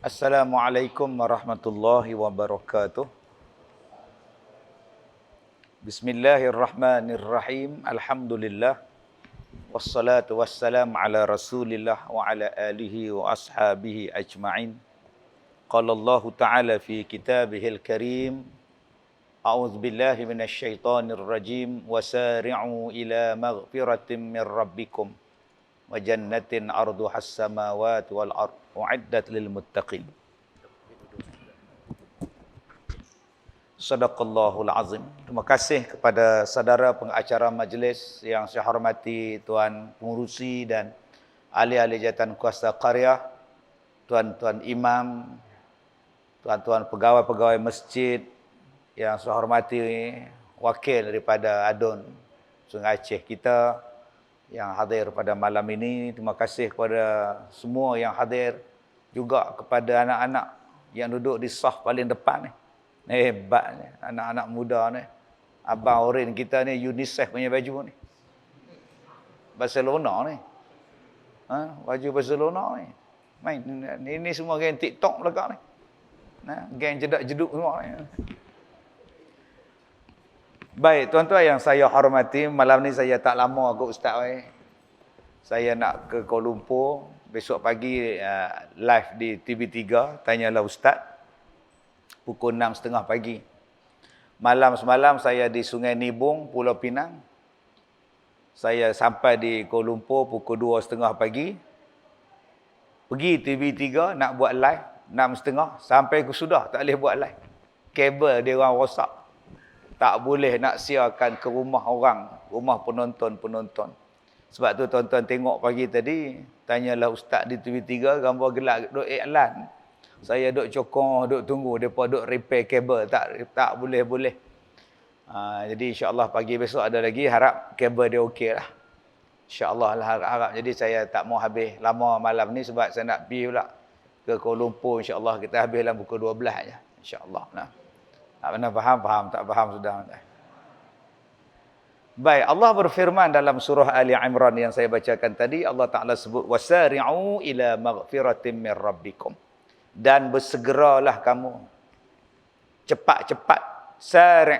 Assalamualaikum warahmatullahi wabarakatuh. Bismillahirrahmanirrahim. Alhamdulillah. Wassalatu wassalam ala rasulillah wa ala alihi wa ashabihi ajma'in. Qala Allah Ta'ala fi kitabihil karim. A'udzu billahi minasy syaithanir rajim. Wasari'u ila maghfiratin min rabbikum wa jannatin 'arduhas samawati wal ardh u'iddat lil muttaqin. Sadaqallahul azim. Terima kasih kepada saudara pengacara majlis yang saya hormati, Tuan Pengurusi dan ahli-ahli jawatan kuasa qaryah, tuan-tuan imam, tuan-tuan pegawai-pegawai masjid yang saya hormati, wakil daripada ADUN Sungai Aceh kita yang hadir pada malam ini. Terima kasih kepada semua yang hadir, juga kepada anak-anak yang duduk di saf paling depan ni. Hebat ni, anak-anak muda ni. Abang Orin kita ni UNICEF punya baju ni. Barcelona ni. Baju Barcelona ni. Main ini semua geng TikTok belakang ni. Geng jedak-jeduk semua ni. Baik, tuan-tuan yang saya hormati, malam ni saya tak lama kot Ustaz. Saya nak ke Kuala Lumpur. Besok pagi live di TV3, Tanyalah Ustaz. Pukul 6.30 pagi. Malam semalam saya di Sungai Nibung, Pulau Pinang. Saya sampai di Kuala Lumpur pukul 2.30 pagi. Pergi TV3 nak buat live 6.30. Sampai sudah tak boleh buat live. Kabel dia orang rosak. Tak boleh nak siarkan ke rumah orang, rumah penonton-penonton. Sebab tu tuan-tuan tengok pagi tadi, Tanyalah Ustaz di TV3, gambar gelap duk iklan. Saya duk cokong, duk tunggu depa duk repair kabel, tak boleh. Jadi insya-Allah pagi besok ada lagi, harap kabel dia okey lah. Insya-Allah lah, harap. Jadi saya tak mau habis lama malam ni sebab saya nak pergi pula ke Kuala Lumpur. Insya-Allah kita habis dalam pukul 12 je. Insya-Allah. Tak pernah faham, tak faham sudah. Baik, Allah berfirman dalam surah Ali Imran yang saya bacakan tadi, Allah Ta'ala sebut, wasari'u ila maghfiratin min rabbikum. Dan bersegeralah kamu. Cepat-cepat. Sari'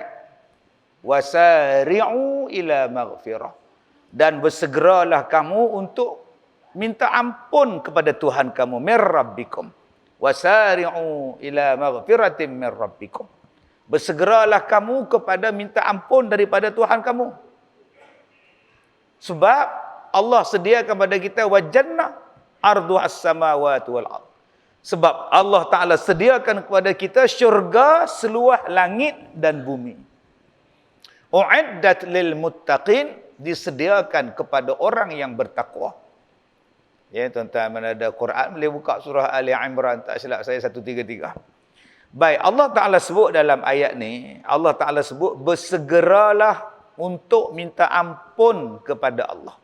wasari'u ila maghfirah. Dan bersegeralah kamu untuk minta ampun kepada Tuhan kamu. Min rabbikum. Wasari'u ila maghfiratin min rabbikum. Bersegeralah kamu kepada minta ampun daripada Tuhan kamu. Sebab Allah sediakan kepada kita wajannah arduhas samawati wal ardh. Sebab Allah Ta'ala sediakan kepada kita syurga seluas langit dan bumi. U'iddat lil muttaqin, disediakan kepada orang yang bertakwa. Ya, tuan-tuan, mana ada Quran boleh buka surah Ali Imran, tak silap saya 133. Baik, Allah Ta'ala sebut dalam ayat ni, Allah Ta'ala sebut bersegeralah untuk minta ampun kepada Allah.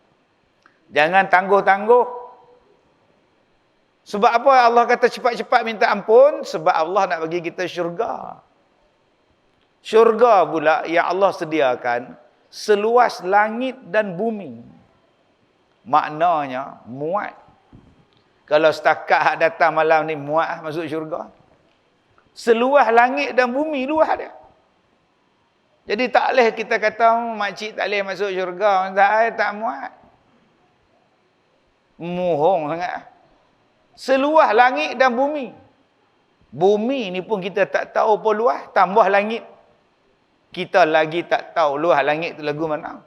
Jangan tangguh-tangguh. Sebab apa Allah kata cepat-cepat minta ampun? Sebab Allah nak bagi kita syurga. Syurga pula yang Allah sediakan seluas langit dan bumi. Maknanya muat. Kalau setakat hak datang malam ni muat masuk syurga. Seluas langit dan bumi luas dia. Jadi tak boleh kita kata makcik tak boleh masuk syurga, tak muat. Muhong sangat. Seluas langit dan bumi. Bumi ni pun kita tak tahu apa luas, tambah langit. Kita lagi tak tahu luas langit tu lagu mana.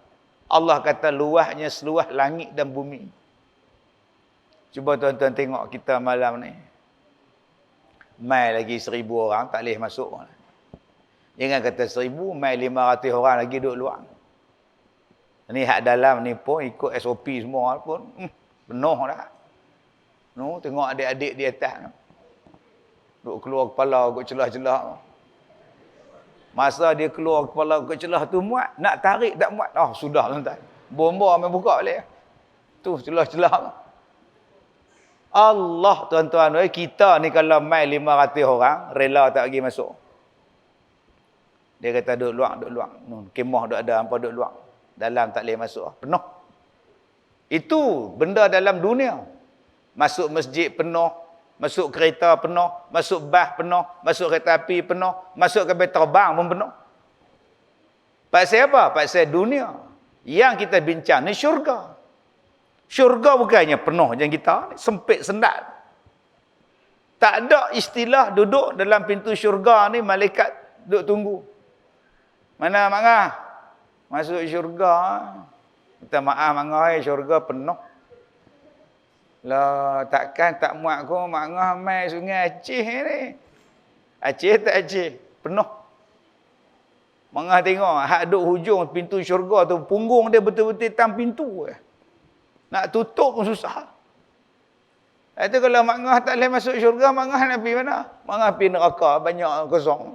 Allah kata luasnya seluas langit dan bumi. Cuba tuan-tuan tengok kita malam ni. Mai lagi 1,000 orang tak boleh masuk. Jangan kata 1,000, mai 500 orang lagi duduk luar. Ni hak dalam ni pun ikut SOP semua pun penuh dah. Tengok adik-adik di atas. Duk keluar kepala kot celah-celah. Masa dia keluar kepala kot celah tu muat, nak tarik tak muat. Sudah tuan-tuan. Bomba main buka balik. Tu celah-celah. Allah tuan-tuan, kita ni kalau mai 500 orang, rela tak pergi masuk. Dia kata duduk luar. Kemah duduk ada, hampa duduk luar. Dalam tak boleh masuk. Penuh. Itu benda dalam dunia. Masuk masjid penuh, masuk kereta penuh, masuk bas penuh, masuk kereta api penuh, masuk kapal terbang pun penuh. Pasal apa? Pasal dunia. Yang kita bincang ni syurga. Syurga bukannya penuh macam kita, sempit sendat. Tak ada istilah duduk dalam pintu syurga ni malaikat duduk tunggu. Mana mangah? Masuk syurga. Minta maaf mangah, syurga penuh. Lah takkan tak muat ko mangah mai sungai Aceh ni. Aceh tak Aceh, penuh. Mangah tengok hak duk hujung pintu syurga tu, punggung dia betul-betul tam pintu. Nak tutup pun susah. Itu kalau mangah tak boleh masuk syurga, mangah nak pergi mana? Mangah pergi neraka, banyak kosong.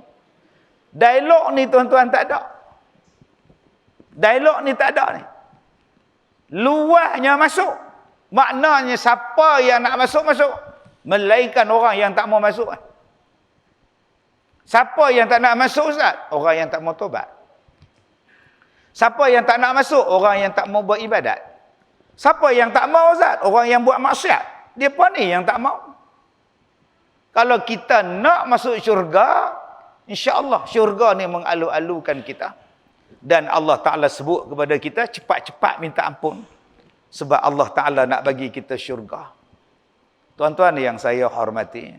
Dialog ni tuan-tuan tak ada. Dialog ni tak ada ni. Luahnya masuk. Maknanya siapa yang nak masuk, masuk. Melainkan orang yang tak mau masuk. Siapa yang tak nak masuk, Ustaz? Orang yang tak mau tobat. Siapa yang tak nak masuk? Orang yang tak mau buat ibadat. Siapa yang tak mau, Ustaz? Orang yang buat maksiat. Dia pun ni yang tak mau. Kalau kita nak masuk syurga, insya-Allah syurga ni mengalu-alukan kita. Dan Allah Ta'ala sebut kepada kita, cepat-cepat minta ampun. Sebab Allah Ta'ala nak bagi kita syurga. Tuan-tuan yang saya hormati.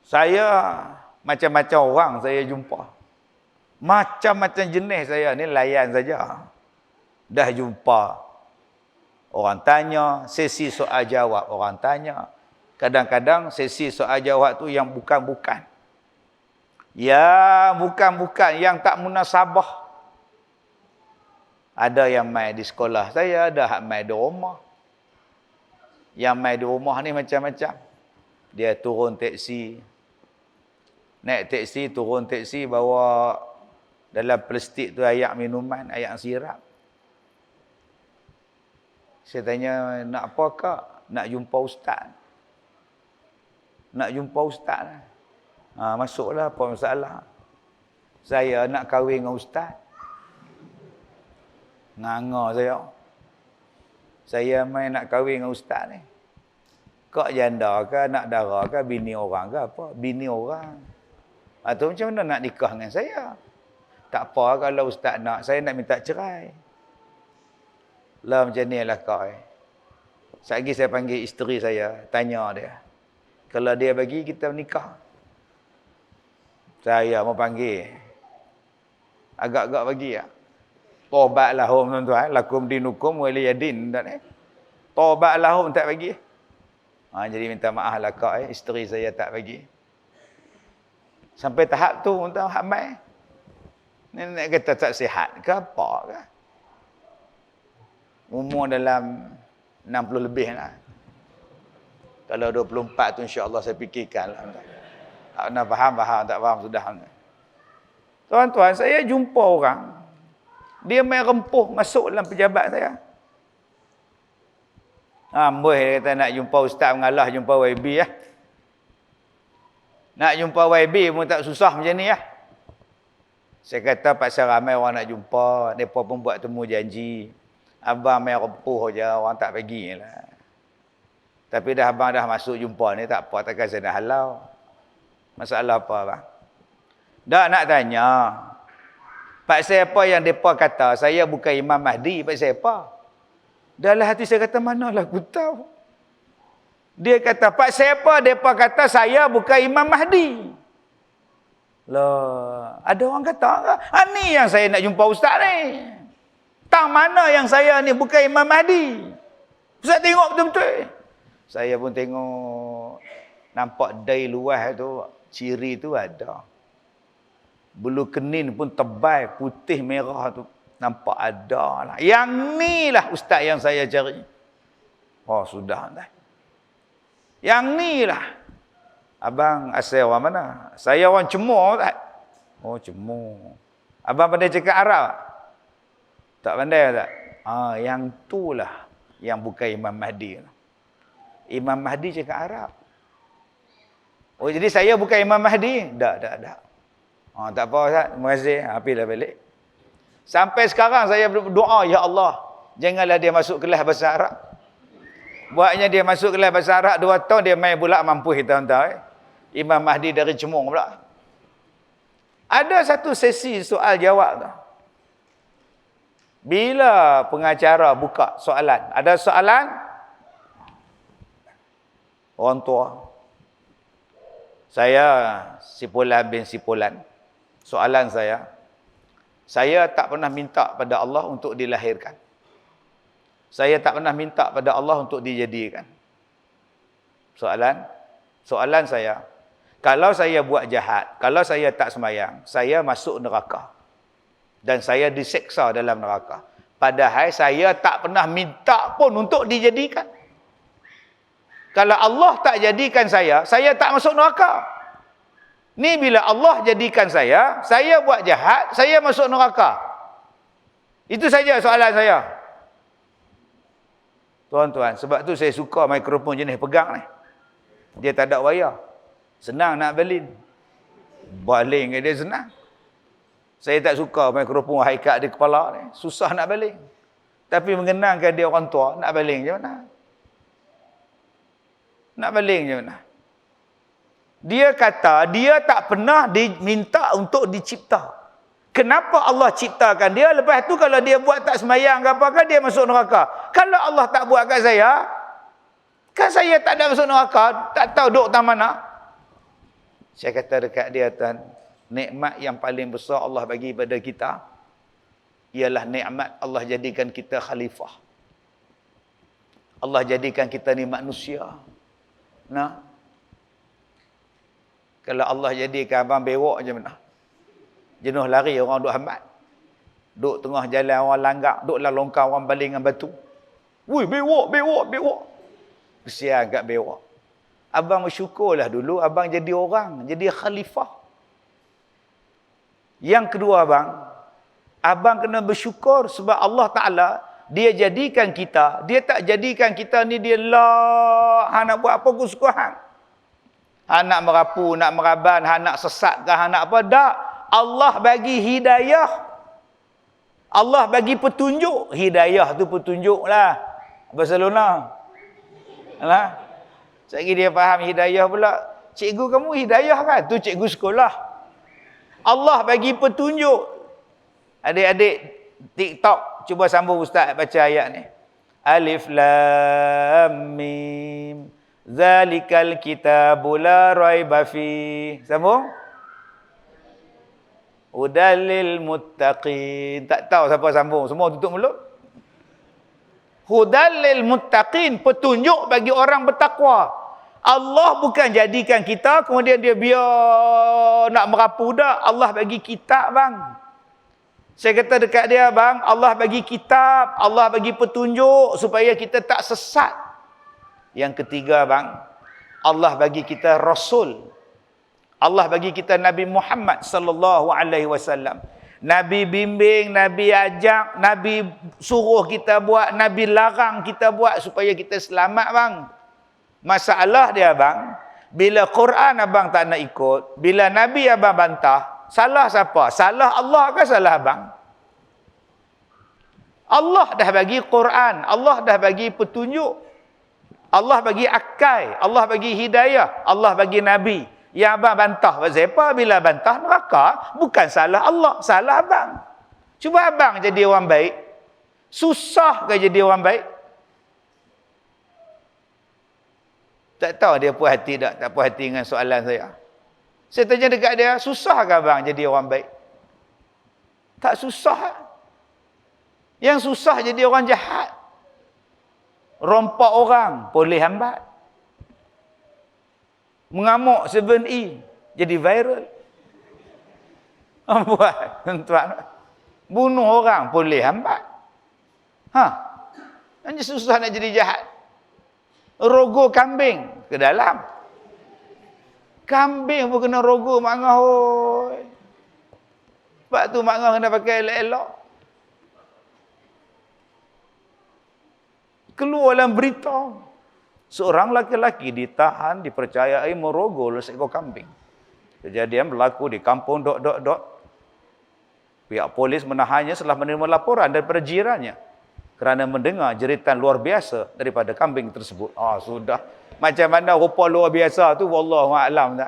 Saya macam-macam orang saya jumpa. Macam-macam jenis saya ni layan saja. Dah jumpa. Orang tanya, sesi soal jawab orang tanya. Kadang-kadang sesi soal jawab tu yang bukan-bukan. Ya, bukan-bukan, yang tak munasabah. Ada yang main di sekolah saya, ada yang main di rumah. Yang main di rumah ni macam-macam. Dia turun teksi. Naik teksi, turun teksi, bawa dalam plastik tu ayak minuman, ayak sirap. Saya tanya, nak apa kak? Nak jumpa ustaz. Nak jumpa ustaz. Masuklah, apa masalah? Saya nak kahwin dengan ustaz. Nganga saya. Saya main nak kahwin dengan ustaz ni. Kak janda ke, anak dara ke, bini orang ke apa? Bini orang. Atau macam mana nak nikah dengan saya? Tak apa kalau ustaz nak, saya nak minta cerai. Lah macam ni lah kak. Sekali saya panggil isteri saya, tanya dia. Kalau dia bagi, kita menikah. Saya mau panggil. Agak-agak bagi ya. Tobat lahum tuan-tuan, lakum dinukum waliyadin. Tobat lahum tak bagi. Jadi minta maaf lah kak, isteri saya tak bagi. Sampai tahap tu tuan hamai. Nenek kata tak sihat ke apa ke? Umur dalam 60 lebih lah. Kalau 24 tu insya-Allah saya fikirkan lah. Tak nak faham, tak faham sudah. Tuan-tuan, saya jumpa orang. Dia main rempuh masuk dalam pejabat saya. Amboi dia kata nak jumpa ustaz mengalah jumpa YB lah. Nak jumpa YB pun tak susah macam ni lah. Saya kata pasal ramai orang nak jumpa, mereka pun buat temu janji. Abang main rempuh je, orang tak bagi lah. Tapi dah abang dah masuk jumpa ni, tak apa, takkan saya nak halau. Masalah apa abang? Dah nak tanya. Pasal apa yang mereka kata, saya bukan Imam Mahdi, pasal apa? Dalam hati saya kata, manalah aku tahu. Dia kata, pasal apa mereka kata saya bukan Imam Mahdi? Lah, ada orang kata, ni yang saya nak jumpa ustaz ni. Tang mana yang saya ni bukan Imam Mahdi? Ustaz tengok betul-betul. Saya pun tengok, nampak dari luar tu, ciri tu ada. Bulu kenin pun tebal, putih merah tu. Nampak ada lah. Yang ni lah ustaz yang saya cari. Oh sudah dah. Yang ni lah. Abang asal orang mana? Saya orang Cemur tak? Oh Cemur. Abang pandai cakap Arab? Tak pandai tak? Yang tu lah. Yang bukan Imam Mahdi. Imam Mahdi cakap Arab. Oh jadi saya bukan Imam Mahdi? Tak. Tak apa Ustaz. Terima kasih. Pergilah balik. Sampai sekarang saya berdoa, ya Allah, janganlah dia masuk kelas bahasa Arab. Buatnya dia masuk kelas bahasa Arab 2 tahun, dia main pula mampu kita tahu. Imam Mahdi dari Cemong pula. Ada satu sesi soal jawab tu. Bila pengacara buka soalan, ada soalan, orang tua, saya Sipulan bin Sipulan, soalan saya tak pernah minta pada Allah untuk dilahirkan. Saya tak pernah minta pada Allah untuk dijadikan. Soalan saya, kalau saya buat jahat, kalau saya tak sembahyang, saya masuk neraka. Dan saya diseksa dalam neraka. Padahal saya tak pernah minta pun untuk dijadikan. Kalau Allah tak jadikan saya tak masuk neraka. Ni bila Allah jadikan saya buat jahat, saya masuk neraka. Itu saja soalan saya. Tuan-tuan, sebab tu saya suka mikrofon jenis pegang ni. Dia tak ada wayar. Senang nak balin. Baling dia senang. Saya tak suka mikrofon haikat di kepala ni. Susah nak baling. Tapi mengenangkan dia orang tua, nak baling je mana? Nak baling je mana? Dia kata, dia tak pernah diminta untuk dicipta. Kenapa Allah ciptakan dia? Lepas tu kalau dia buat tak sembahyang ke apa kan, dia masuk neraka. Kalau Allah tak buat kat saya, kan saya tak ada masuk neraka. Tak tahu duduk tak mana. Saya kata dekat dia, tuan, nikmat yang paling besar Allah bagi pada kita ialah nikmat Allah jadikan kita khalifah. Allah jadikan kita ni manusia. Nah, kalau Allah jadikan abang bewok je mana? Jenuh lari orang duk hambat. Duk tengah jalan orang langgak, duklah longkang orang baling dengan batu. Wui, bewok. Kesian kat bewok. Abang bersyukurlah dulu abang jadi orang, jadi khalifah. Yang kedua abang kena bersyukur sebab Allah Ta'ala, dia jadikan kita, dia tak jadikan kita ni dia lah, nak buat apa suka hang. Nak merapu, nak meraban, nak sesat ke, nak apa, tak. Allah bagi hidayah. Allah bagi petunjuk. Hidayah tu petunjuk lah. Barcelona. Alah. Sekali dia faham hidayah pula. Cikgu kamu hidayah kan? Tu cikgu sekolah. Allah bagi petunjuk. Adik-adik TikTok, cuba sambung ustaz baca ayat ni. Alif lam mim. Zalikal kitabu la raiba fi. Sambung. Hudalil muttaqin. Tak tahu siapa sambung. Semua tutup mulut. Hudalil muttaqin. Petunjuk bagi orang bertakwa. Allah bukan jadikan kita, kemudian dia biar nak merapu dah. Allah bagi kitab bang. Saya kata dekat dia bang, Allah bagi kitab. Allah bagi petunjuk supaya kita tak sesat. Yang ketiga bang, Allah bagi kita Rasul. Allah bagi kita Nabi Muhammad sallallahu alaihi wasallam. Nabi bimbing, Nabi ajak, Nabi suruh kita buat, Nabi larang kita buat supaya kita selamat bang. Masalah dia bang, bila Quran abang tak nak ikut, bila Nabi abang bantah, salah siapa? Salah Allah ke salah abang? Allah dah bagi Quran, Allah dah bagi petunjuk. Allah bagi akal, Allah bagi hidayah, Allah bagi Nabi. Yang abang bantah pasal apa? Bila bantah neraka, bukan salah Allah, salah abang. Cuba abang jadi orang baik. Susah ke jadi orang baik? Tak tahu dia puas hati tak puas hati dengan soalan saya. Saya tanya dekat dia, susah ke abang jadi orang baik? Tak susah. Yang susah jadi orang jahat. Rompak orang, boleh hambat. Mengamuk 7E, jadi viral. Buat, tuan. Bunuh orang, boleh hambat. Hanya susah nak jadi jahat. Rogo kambing, ke dalam. Kambing pun kena rogo, mak ngah, oi. Sebab tu mak ngah kena pakai elok-elok. Keluar dalam berita. Seorang laki-laki ditahan, dipercayai merogol seekor kambing. Kejadian berlaku di kampung ... Pihak polis menahannya setelah menerima laporan daripada jirannya. kerana mendengar jeritan luar biasa daripada kambing tersebut. Sudah. Macam mana rupa luar biasa tu, wallahu a'lam.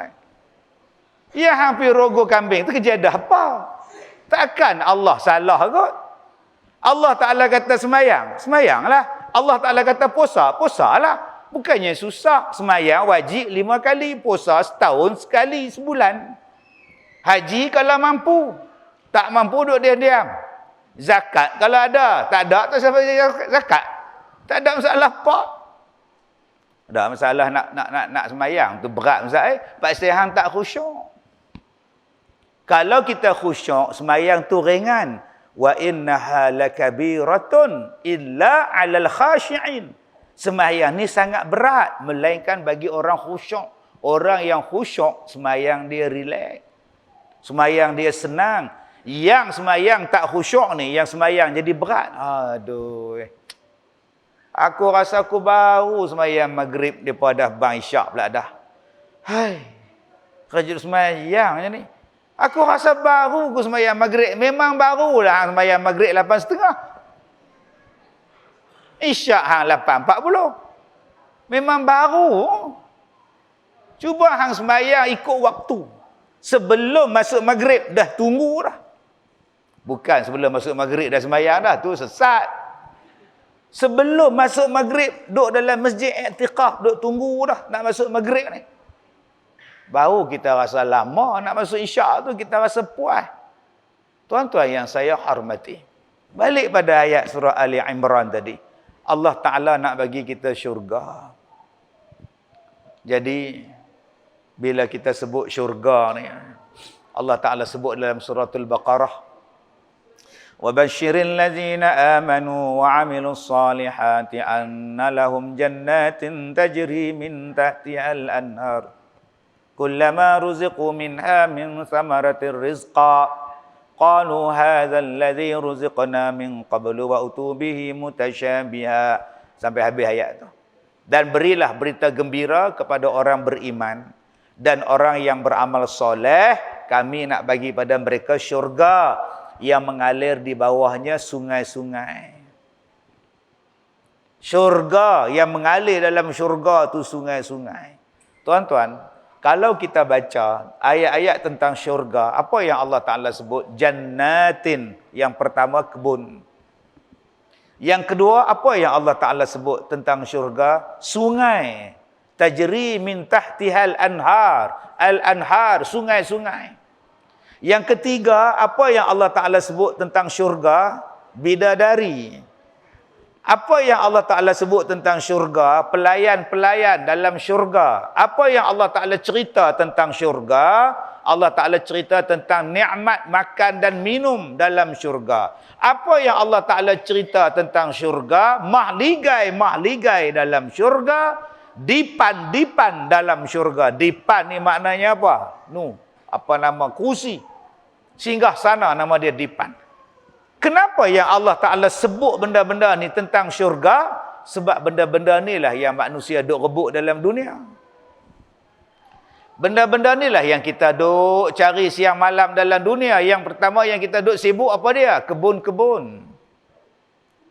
Ya hampir rogo kambing tu kejadian apa? Takkan Allah salah kot. Allah Ta'ala kata semayang, semayanglah. Allah Ta'ala kata puasa, puasalah. Bukannya susah. Semayang wajib 5 kali, puasa setahun sekali, sebulan. Haji kalau mampu. Tak mampu duduk diam-diam. Zakat kalau ada. Tak ada, tak siapa zakat. Tak ada masalah apa. Ada masalah nak semayang. Tu berat masalah. Pasal hang tak khusyuk. Kalau kita khusyuk, semayang tu ringan. Wa innaha lakabiratun illa 'alal khashi'in. Semayang ni sangat berat, melainkan bagi orang khusyuk. Orang yang khusyuk, semayang dia relax. Semayang dia senang. Yang semayang tak khusyuk ni, yang semayang jadi berat. Aduh. Aku rasa aku baru semayang maghrib daripada bang isyak pula dah. Hai. Kerja semayang je ni. Aku rasa baru aku semayang maghrib. Memang barulah semayang maghrib 8.30. Isyak hang 8.40. Memang baru. Cuba hang semayang ikut waktu. Sebelum masuk maghrib dah tunggu dah. Bukan sebelum masuk maghrib dah semayang dah. Tu sesat. Sebelum masuk maghrib duduk dalam masjid i'tikaf. Duduk tunggu dah nak masuk maghrib ni. Baru kita rasa lama nak masuk isyak tu, kita rasa puas. Tuan-tuan yang saya hormati. Balik pada ayat surah Ali Imran tadi. Allah Ta'ala nak bagi kita syurga. Jadi, bila kita sebut syurga ni, Allah Ta'ala sebut dalam suratul Baqarah. وَبَشِّرِ الَّذِينَ آمَنُوا وَعَمِلُوا الصَّالِحَاتِ أَنَّ لَهُمْ جَنَّاتٍ تَجْرِي مِنْ تَحْتِهَا الْأَنْهَارُ كُلَّمَا رُزِقُوا مِنْهَا مِنْ ثَمَرَةٍ رِزْقًا قَالُوا هَذَا الَّذِي رُزِقْنَا مِنْ قَبْلُ وَأُتُوا بِهِ مُتَشَابِهًا. Sampai habis ayat tu. Dan berilah berita gembira kepada orang beriman dan orang yang beramal soleh, kami nak bagi pada mereka syurga yang mengalir di bawahnya sungai-sungai. Syurga yang mengalir dalam syurga tu sungai-sungai. Tuan-tuan, kalau kita baca ayat-ayat tentang syurga, apa yang Allah Ta'ala sebut? Jannatin. Yang pertama, kebun. Yang kedua, apa yang Allah Ta'ala sebut tentang syurga? Sungai. Tajri min tahtihal anhar. Al-anhar, sungai-sungai. Yang ketiga, apa yang Allah Ta'ala sebut tentang syurga? Bidadari. Apa yang Allah Ta'ala sebut tentang syurga? Pelayan-pelayan dalam syurga. Apa yang Allah Ta'ala cerita tentang syurga? Allah Ta'ala cerita tentang nikmat makan dan minum dalam syurga. Apa yang Allah Ta'ala cerita tentang syurga? Mahligai-mahligai dalam syurga. Dipan-dipan dalam syurga. Dipan ni maknanya apa? Apa nama? Kursi. Singgah sana nama dia dipan. Kenapa yang Allah Ta'ala sebut benda-benda ni tentang syurga? Sebab benda-benda ni lah yang manusia duk rebut dalam dunia. Benda-benda ni lah yang kita duk cari siang malam dalam dunia. Yang pertama yang kita duk sibuk apa dia? Kebun-kebun.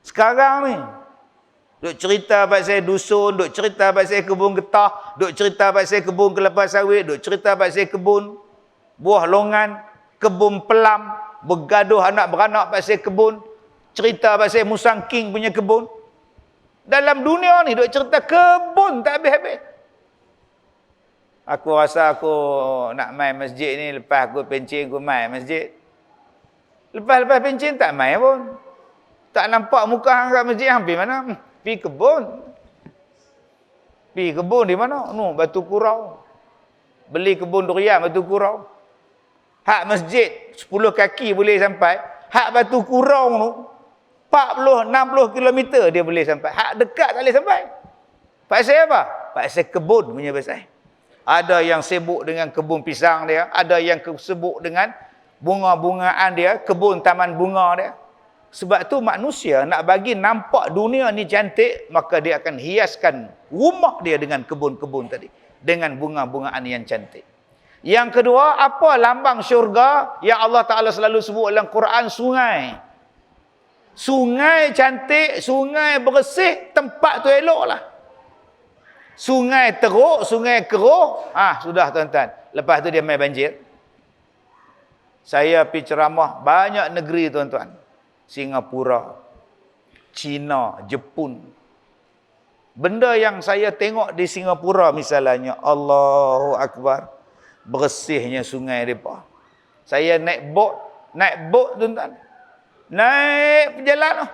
Sekarang ni, duk cerita pasal dusun, duk cerita pasal kebun getah, duk cerita pasal kebun kelapa sawit, duk cerita pasal kebun buah longan, kebun pelam, bergaduh anak beranak pasal kebun, cerita pasal Musang King punya kebun. Dalam dunia ni duk cerita kebun tak habis-habis. Aku rasa aku nak main masjid ni, lepas aku pencing aku main masjid. Lepas pencing tak main pun. Tak nampak muka hang kat masjid, hang pergi mana? Pergi kebun. Pergi kebun di mana? Batu Kurau. Beli kebun durian Batu Kurau. Hak masjid 10 kaki boleh sampai. Hak Batu Kurau tu 40-60 km dia boleh sampai. Hak dekat tak boleh sampai. Pasal apa? Pasal kebun punya pasal. Ada yang sibuk dengan kebun pisang dia, ada yang sibuk dengan bunga-bungaan dia, kebun taman bunga dia. Sebab tu manusia nak bagi nampak dunia ni cantik, maka dia akan hiaskan rumah dia dengan kebun-kebun tadi, dengan bunga-bungaan yang cantik. Yang kedua, apa lambang syurga yang Allah Ta'ala selalu sebut dalam Quran? Sungai. Sungai cantik, sungai bersih, tempat tu elok lah. Sungai teruk, sungai keruh, sudah tuan-tuan. Lepas tu dia main banjir. Saya pergi ceramah banyak negeri tuan-tuan. Singapura, China, Jepun. Benda yang saya tengok di Singapura misalnya, Allahu Akbar, bersihnya sungai mereka. Saya naik bot tuan-tuan. Naik perjalanan.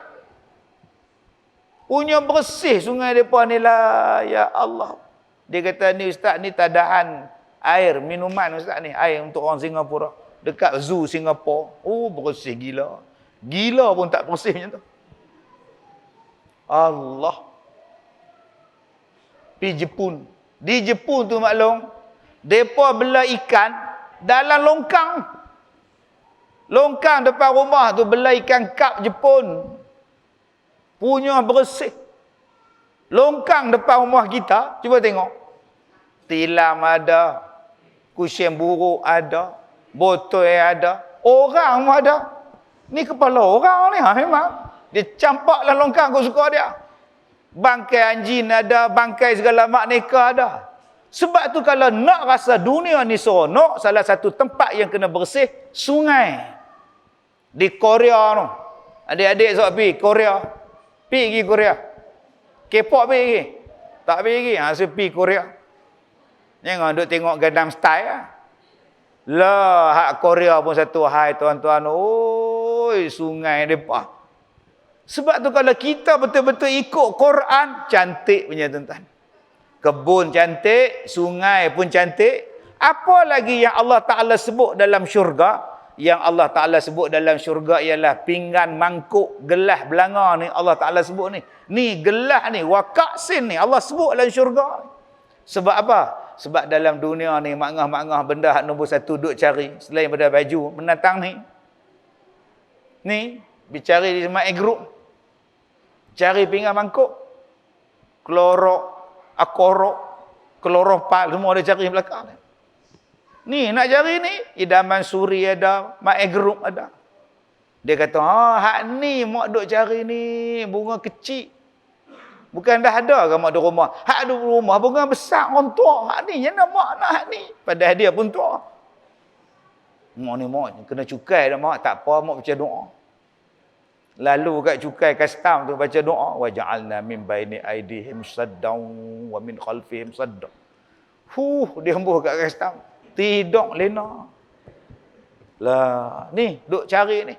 Punya bersih sungai mereka ni lah, ya Allah. Dia kata, ni ustaz ni tadaan air, minuman ustaz ni, air untuk orang Singapura. Dekat zoo Singapura. Oh, bersih gila. Gila pun tak bersih macam tu. Allah. Pergi Jepun. Di Jepun tu maklum, mereka bela ikan dalam longkang. Longkang depan rumah tu bela ikan kap Jepun. Punya bersih. Longkang depan rumah kita, cuba tengok. Tilam ada, kucing buruk ada, botol ada, orang pun ada. Ni kepala orang ni, memang. Dia campak dalam longkang kau suka dia. Bangkai anjing ada, bangkai segala mak neka ada. Sebab tu kalau nak rasa dunia ni seronok, salah satu tempat yang kena bersih, sungai. Di Korea tu. Adik-adik sok pergi Korea. Pergi Korea. K-pop pergi. Tak pergi. Saya pergi Korea. Jangan duk tengok Gangnam Style lah. Lah, hak Korea pun satu hai tuan-tuan. Oi, sungai depa. Sebab tu kalau kita betul-betul ikut Quran, cantik punya tuan-tuan. Kebun cantik, sungai pun cantik. Apa lagi yang Allah Ta'ala sebut dalam syurga? Yang Allah Ta'ala sebut dalam syurga ialah pinggan, mangkuk, gelas, belanga ni Allah Ta'ala sebut ni. Ni gelas ni, wakaksin ni Allah sebut dalam syurga. Sebab apa? Sebab dalam dunia ni mangah-mangah benda hak nombor satu duk cari selain pada baju menatang ni. Ni dicari di Smart Group. Cari pinggan mangkuk. Klorok, akorok, kloropal semua dia cari belakang ni. Ni nak cari ni, idaman suri ada, Mak Group ada. Dia kata, hak ni mak duk cari ni, bunga kecil. Bukan dah ada ke mak duk rumah? Hak duk rumah, bunga besar, orang tua. Hak ni, yang nak mak nak hak ni. Padahal dia pun tua. Mak ni mak, kena cukai dah mak. Tak apa, mak baca doa. Lalu kat cukai custom tu baca doa. Wa ja'alna min baini aidihim saddan wa min khalfihim saddan. Dia hembuh kat custom. Tidak lena. Lah, ni duk cari ni.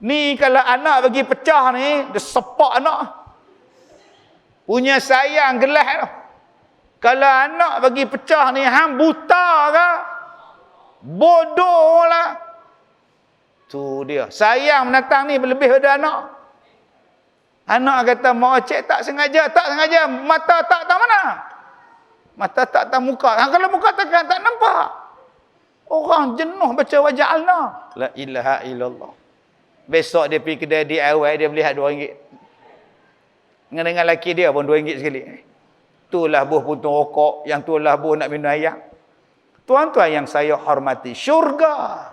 Ni kalau anak bagi pecah ni, dia sepak anak. Punya sayang gelas tu. Kalau anak bagi pecah ni, hang buta ke? Bodoh lah. Tu dia. Sayang menatang ni lebih pada anak. Anak kata, mak cik tak sengaja. Tak sengaja. Mata tak tahu mana. Mata tak tahu muka. Kalau muka tak nampak. Orang jenuh baca wajah Allah. La ilaha illallah. Besok dia pergi kedai DIY, dia beli hak RM2. Dengan lelaki dia pun RM2 sekali. Itulah buah puntung rokok, yang itulah buah nak minum air. Tuan-tuan yang saya hormati, syurga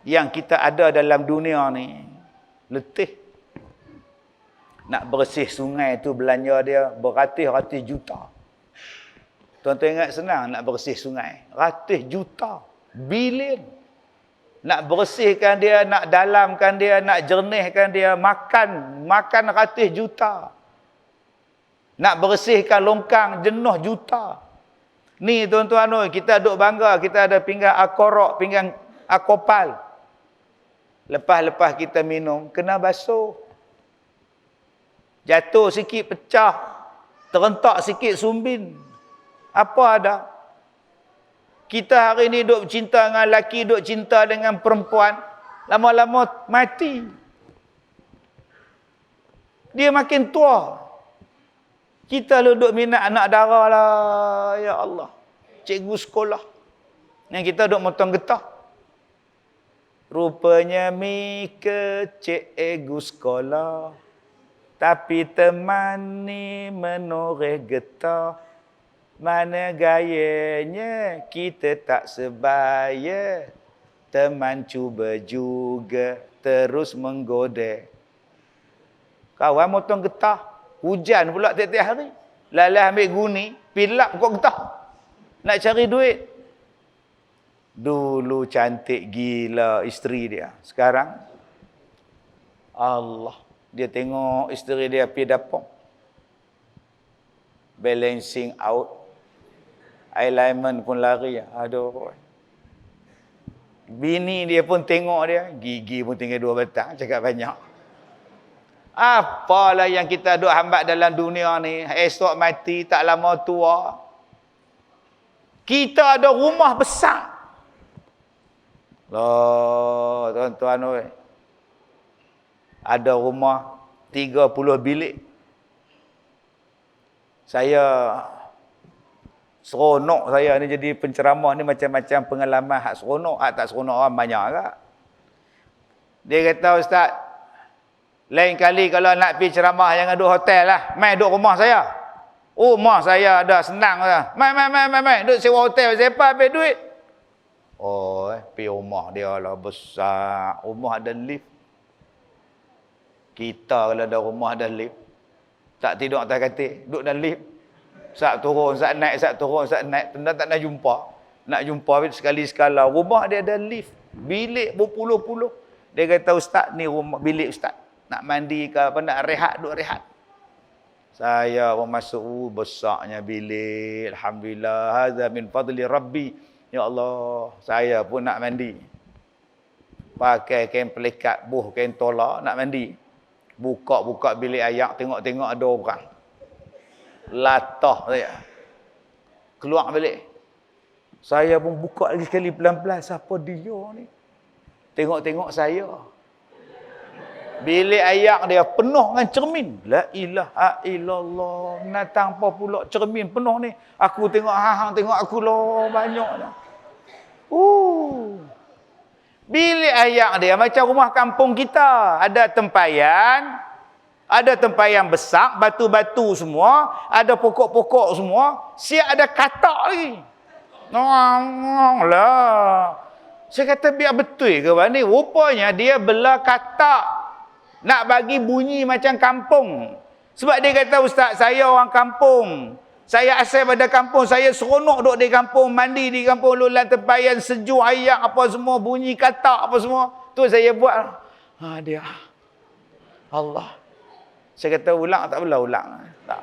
yang kita ada dalam dunia ni, letih. Nak bersih sungai tu belanja dia beratus-ratus juta. Tuan-tuan ingat senang nak bersih sungai. Ratus juta. Bilion. Nak bersihkan dia, nak dalamkan dia, nak jernihkan dia, makan ratus juta. Nak bersihkan longkang jenuh juta. Ni tuan-tuan, kita duk bangga kita ada pinggan akorok, pinggan akopal. Lepas-lepas kita minum kena basuh. Jatuh sikit pecah, terentak sikit sumbin. Apa ada? Kita hari ni duk cinta dengan lelaki, duk cinta dengan perempuan. Lama-lama mati. Dia makin tua. Kita duk minat anak darah lah. Ya Allah. Cikgu sekolah. Yang kita duk motong getah. Rupanya mi ke cikgu sekolah. Tapi teman ni menoreh getah. Mana gayanya kita tak sebaya. Teman cuba juga terus menggoda. Kawan motong getah. Hujan pula tiap-tiap hari. Lalah ambil guni, pilap pokok getah. Nak cari duit. Dulu cantik gila isteri dia. Sekarang, Allah. Dia tengok isteri dia pergi dapur. Balancing out. Alignment pun lari. Aduh. Bini dia pun tengok dia. Gigi pun tinggal 2 batang. Cakap banyak. Apalah yang kita duk hambat dalam dunia ni. Esok mati, tak lama tua. Kita ada rumah besar. Loh, tuan-tuan oi. Ada rumah 30 bilik. Saya seronok saya ni jadi penceramah ni macam-macam pengalaman hak seronok, hak tak seronok orang banyak agak. Dia kata, Ustaz, lain kali kalau nak pergi ceramah jangan duduk hotel lah. Mai duduk rumah saya. Oh, rumah saya ada senang lah. Mai. Duduk sewa hotel. Siapa ambil duit? Oh, pergi rumah dia lah besar. Rumah ada lift. Kita kalau ada rumah ada lift. Tak tidur atas katil. Duduk dalam lift. Sat turun, sat naik, sat turun, sat naik. Tenda tak nak jumpa. Nak jumpa sekali-sekala. Rumah dia ada lift. Bilik berpuluh-puluh. Dia kata, Ustaz, ni rumah bilik Ustaz. Nak mandi ke apa, nak rehat, duduk rehat. Saya pun masuk, besarnya bilik. Alhamdulillah, hadza min fadli Rabbi. Ya Allah, saya pun nak mandi. Pakai kain pelikat, kain tolak, nak mandi. Buka bilik ayak, tengok-tengok ada orang. Latah saya. Keluar bilik. Saya pun buka lagi sekali pelan-pelan. Siapa dia ni? Tengok-tengok saya. Bilik ayak dia penuh dengan cermin. La ilaha illallah. Natang apa pula cermin penuh ni. Aku tengok hang tengok aku lah banyaknya. Bilik ayak dia macam rumah kampung kita. Ada tempayan besar, batu-batu semua, ada pokok-pokok semua, siap ada katak lagi. Lah. Saya kata biar betul ke ni? Rupanya dia belah katak. Nak bagi bunyi macam kampung. Sebab dia kata, Ustaz, saya orang kampung. Saya asal pada kampung. Saya seronok duduk di kampung. Mandi di kampung. Lulan tempayan, sejuk, ayak, apa semua. Bunyi katak, apa semua. Tu saya buat. Dia. Allah. Saya kata, ulang tak boleh ulang. Tak.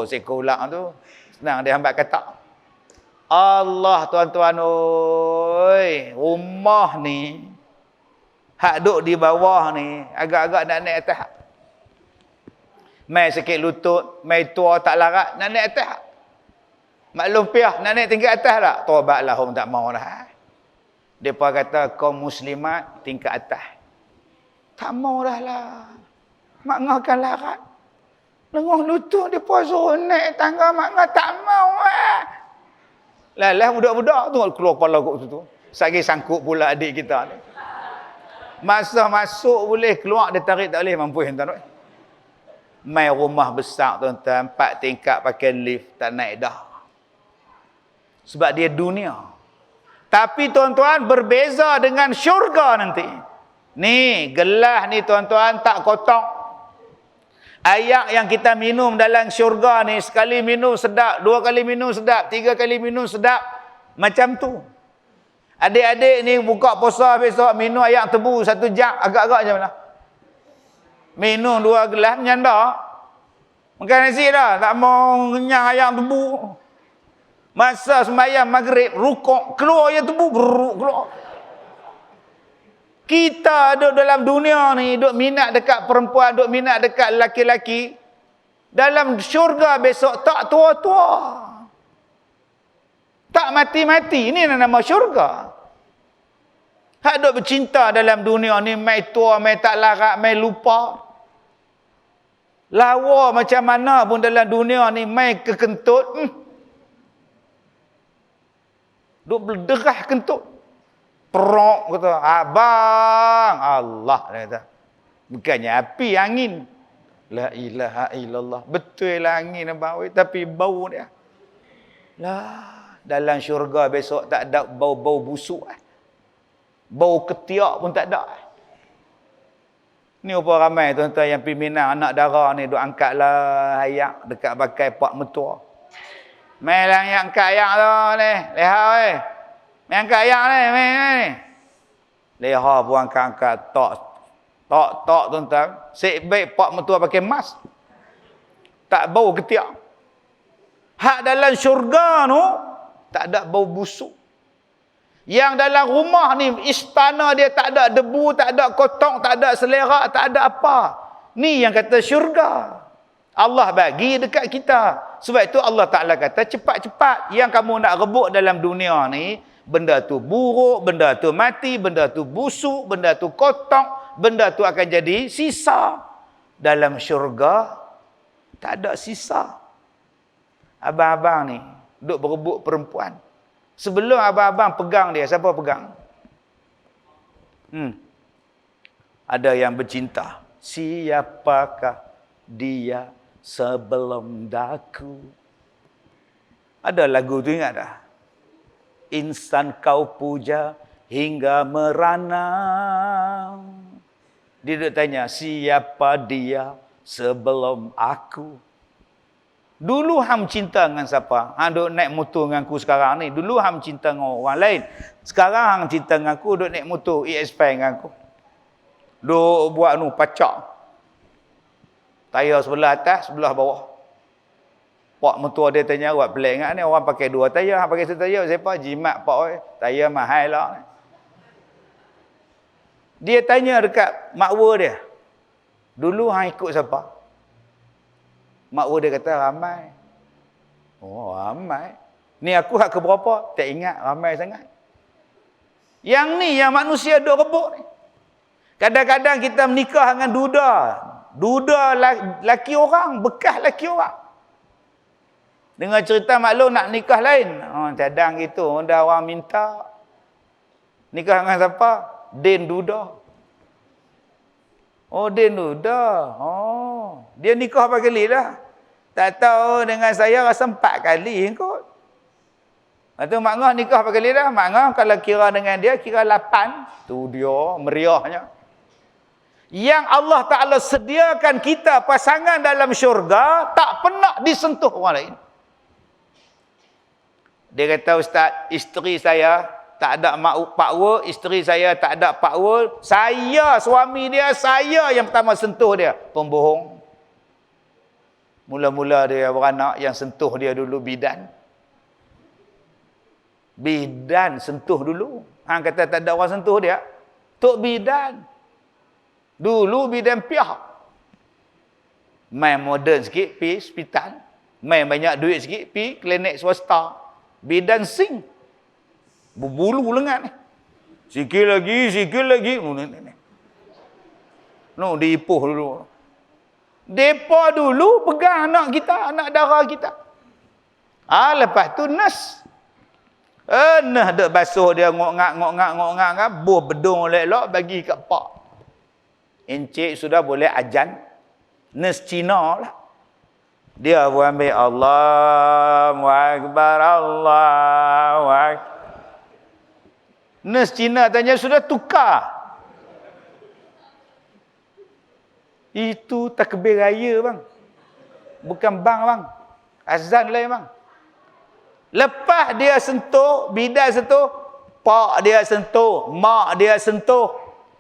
Seekor ulang tu. Senang dia hambat katak. Allah, tuan-tuan. Oi, rumah ni. Hak duduk di bawah ni, agak-agak nak naik atas. Mai sikit lutut, mai tua tak larat, nak naik atas. Maklum piah, nak naik tingkat atas tak? Tobatlah, orang tak mau dah. Mereka kata, kaum muslimat tingkat atas. Tak mau dah lah. Mak ngahkan larat. Lengah lutut, dia suruh naik tangga, mak ngah tak mau lah. Lah, budak-budak tu keluar kepala kot tu. Sagi sangkut pula adik kita ni. Masa masuk boleh, keluar dia tarik tak boleh, mampu tuan-tuan. Mai rumah besar tuan-tuan, 4 tingkat pakai lift, tak naik dah. Sebab dia dunia. Tapi tuan-tuan berbeza dengan syurga nanti. Ni, gelas ni tuan-tuan tak kotak. Ayak yang kita minum dalam syurga ni, sekali minum sedap, 2 kali minum sedap, 3 kali minum sedap. Macam tu. Adik-adik ni buka puasa besok minum ayak tebu 1 jam, agak-agak macam mana? Minum 2 gelas menyanda. Makan nasi dah, tak mau kenyang ayak tebu. Masa sembahyang maghrib, rukuk, keluar ayak tebu, keluar. Kita duduk dalam dunia ni, duduk minat dekat perempuan, duduk minat dekat lelaki-lelaki. Dalam syurga besok tak tua-tua. Tak mati-mati. Ini nama syurga. Hak duk bercinta dalam dunia ni, mai tua, mai tak larat, mai lupa. Lawa macam mana pun dalam dunia ni, mai kekentut. Duk berderah kentut. Perok kata, abang. Allah dia kata. Bukannya api, angin. La ilaha illallah. Betul lah angin abang, tapi bau dia. Lah. Dalam syurga besok tak ada bau-bau busuk. Bau ketiak pun tak ada. Ni apa ramai tuan-tuan yang pergi Minang, anak dara ni duk angkatlah ayak dekat bakai pak mertua. Mai lang yang angkat ayak tu ni, leha weh. Mai angkat ayak ni, mai. Leha pun angkat-angkat tok tuan-tuan. Sebaik pak mertua pakai mask. Tak bau ketiak. Hak dalam syurga tu tak ada bau busuk. Yang dalam rumah ni, istana dia tak ada debu, tak ada kotak, tak ada selerak, tak ada apa. Ni yang kata syurga. Allah bagi dekat kita. Sebab itu Allah Ta'ala kata, cepat-cepat yang kamu nak rebut dalam dunia ni, benda tu buruk, benda tu mati, benda tu busuk, benda tu kotak, benda tu akan jadi sisa. Dalam syurga, tak ada sisa. Abang-abang ni, duk berebut perempuan. Sebelum abang-abang pegang dia, siapa pegang? Ada yang bercinta. Siapakah dia sebelum daku? Ada lagu tu, ingat tak? Insan kau puja hingga merana. Dia duk tanya, siapa dia sebelum aku? Dulu hang cinta dengan siapa? Hang duk naik motor dengan aku sekarang ni. Dulu hang cinta dengan orang lain. Sekarang hang cinta dengan aku, duk naik motor EX5 dengan aku. Duk buat pacak. Tayar sebelah atas, sebelah bawah. Pak motor dia tanya, buat pelik ingat ni, orang pakai 2 tayar, hang pakai 1 tayar. Siapa? Jimat pak oi. Tayar mahal lah. Dia tanya dekat makwa dia. Dulu hang ikut siapa? Makwa dia kata, ramai. Oh, ramai. Ni aku hak ke berapa? Tak ingat, ramai sangat. Yang ni, yang manusia duk rebut ni. Kadang-kadang kita menikah dengan duda. Duda laki orang, bekas laki orang. Dengar cerita maklum nak nikah lain. Oh, cadang gitu, dah orang minta. Nikah dengan siapa? Din duda. Oh, din duda. Oh, dia nikah berapa kali dah? Tak tahu, dengan saya rasa 4 kali kot. Lepas tu Mak Ngah nikah berapa kali dah? Mak Ngah kalau kira dengan dia, kira 8. Tu dia meriahnya. Yang Allah Ta'ala sediakan kita pasangan dalam syurga, tak pernah disentuh orang lain. Dia kata, Ustaz, isteri saya tak ada pakwa, isteri saya tak ada pakwa, saya, suami dia, saya yang pertama sentuh dia. Pembohong. Mula-mula dia beranak, yang sentuh dia dulu bidan. Bidan sentuh dulu. Hang kata tak ada orang sentuh dia. Tok bidan. Dulu bidan pihak. Main moden sikit, pergi hospital. Main banyak duit sikit, pergi klinik swasta. Bidan sing. Berbulu lengan ni. Sikit lagi. No, diipuh dulu. Depa dulu pegang anak kita, anak dara kita. Lepas tu nurse. Nah duk basuh dia ngok-ngak, buh bedung elok bagi kat pak. Encik sudah boleh ajan. Nurse Cina lah. Dia pun ambil Allahu Akbar, Allahu Akbar. Nurse Cina tanya, sudah tukar? Itu takbir raya bang. Bukan bang bang. Azan lain bang. Lepas dia sentuh, bidan sentuh, pak dia sentuh, mak dia sentuh,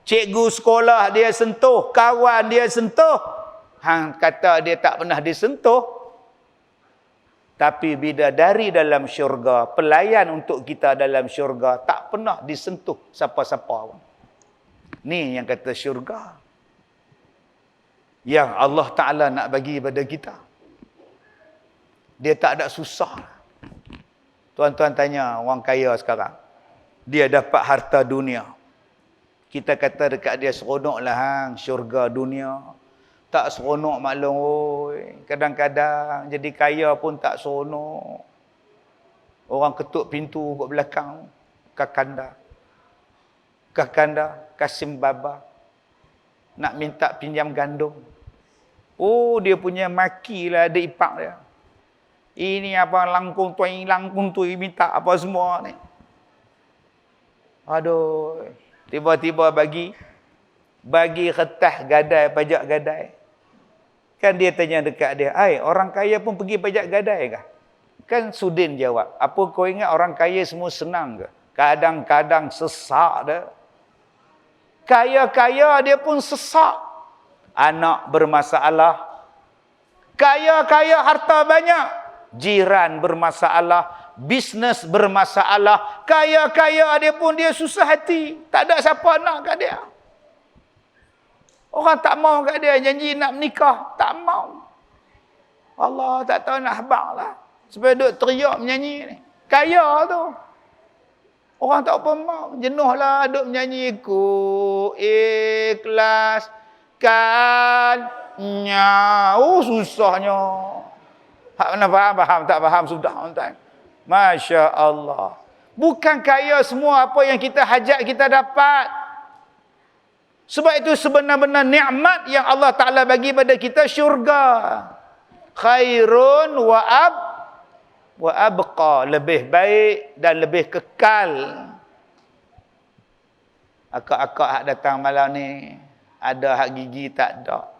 cikgu sekolah dia sentuh, kawan dia sentuh. Hang kata dia tak pernah disentuh. Tapi bidadari dalam syurga, pelayan untuk kita dalam syurga, tak pernah disentuh siapa-siapa. Ni yang kata syurga. Yang Allah Ta'ala nak bagi pada kita. Dia tak ada susah. Tuan-tuan tanya orang kaya sekarang. Dia dapat harta dunia. Kita kata dekat dia seronok lah hang, syurga dunia. Tak seronok maklum. Kadang-kadang jadi kaya pun tak seronok. Orang ketuk pintu kat belakang. Kakanda. Kasim Baba. Nak minta pinjam gandum. Oh, dia punya maki lah adik ipar dia. Ini apa langkung tuai minta apa semua ni. Aduh, tiba-tiba bagi bagi kertas gadai, pajak gadai. Kan dia tanya dekat dia, orang kaya pun pergi pajak gadai kah? Kan Sudin jawab, apa kau ingat orang kaya semua senang ke? Kadang-kadang sesak dah. Kaya-kaya dia pun sesak. Anak bermasalah. Kaya-kaya harta banyak. Jiran bermasalah. Bisnes bermasalah. Kaya-kaya dia pun dia susah hati. Tak ada siapa nak kat dia. Orang tak mau kat dia. Janji nak menikah. Tak mau. Allah tak tahu nak habaq lah. Supaya duk teriak menyanyi ni. Kaya tu. Orang tak apa mau. Jenuh lah duk menyanyi. Ku ikhlas kan nyau susahnya. Hak mana faham? Tak faham sudah. Masya Allah. Bukan kaya semua apa yang kita hajat kita dapat. Sebab itu sebenar-benar nikmat yang Allah Ta'ala bagi pada kita syurga. Khairun wa abqa. Lebih baik dan lebih kekal. Akak-akak hak datang malam ni, ada hak gigi tak ada.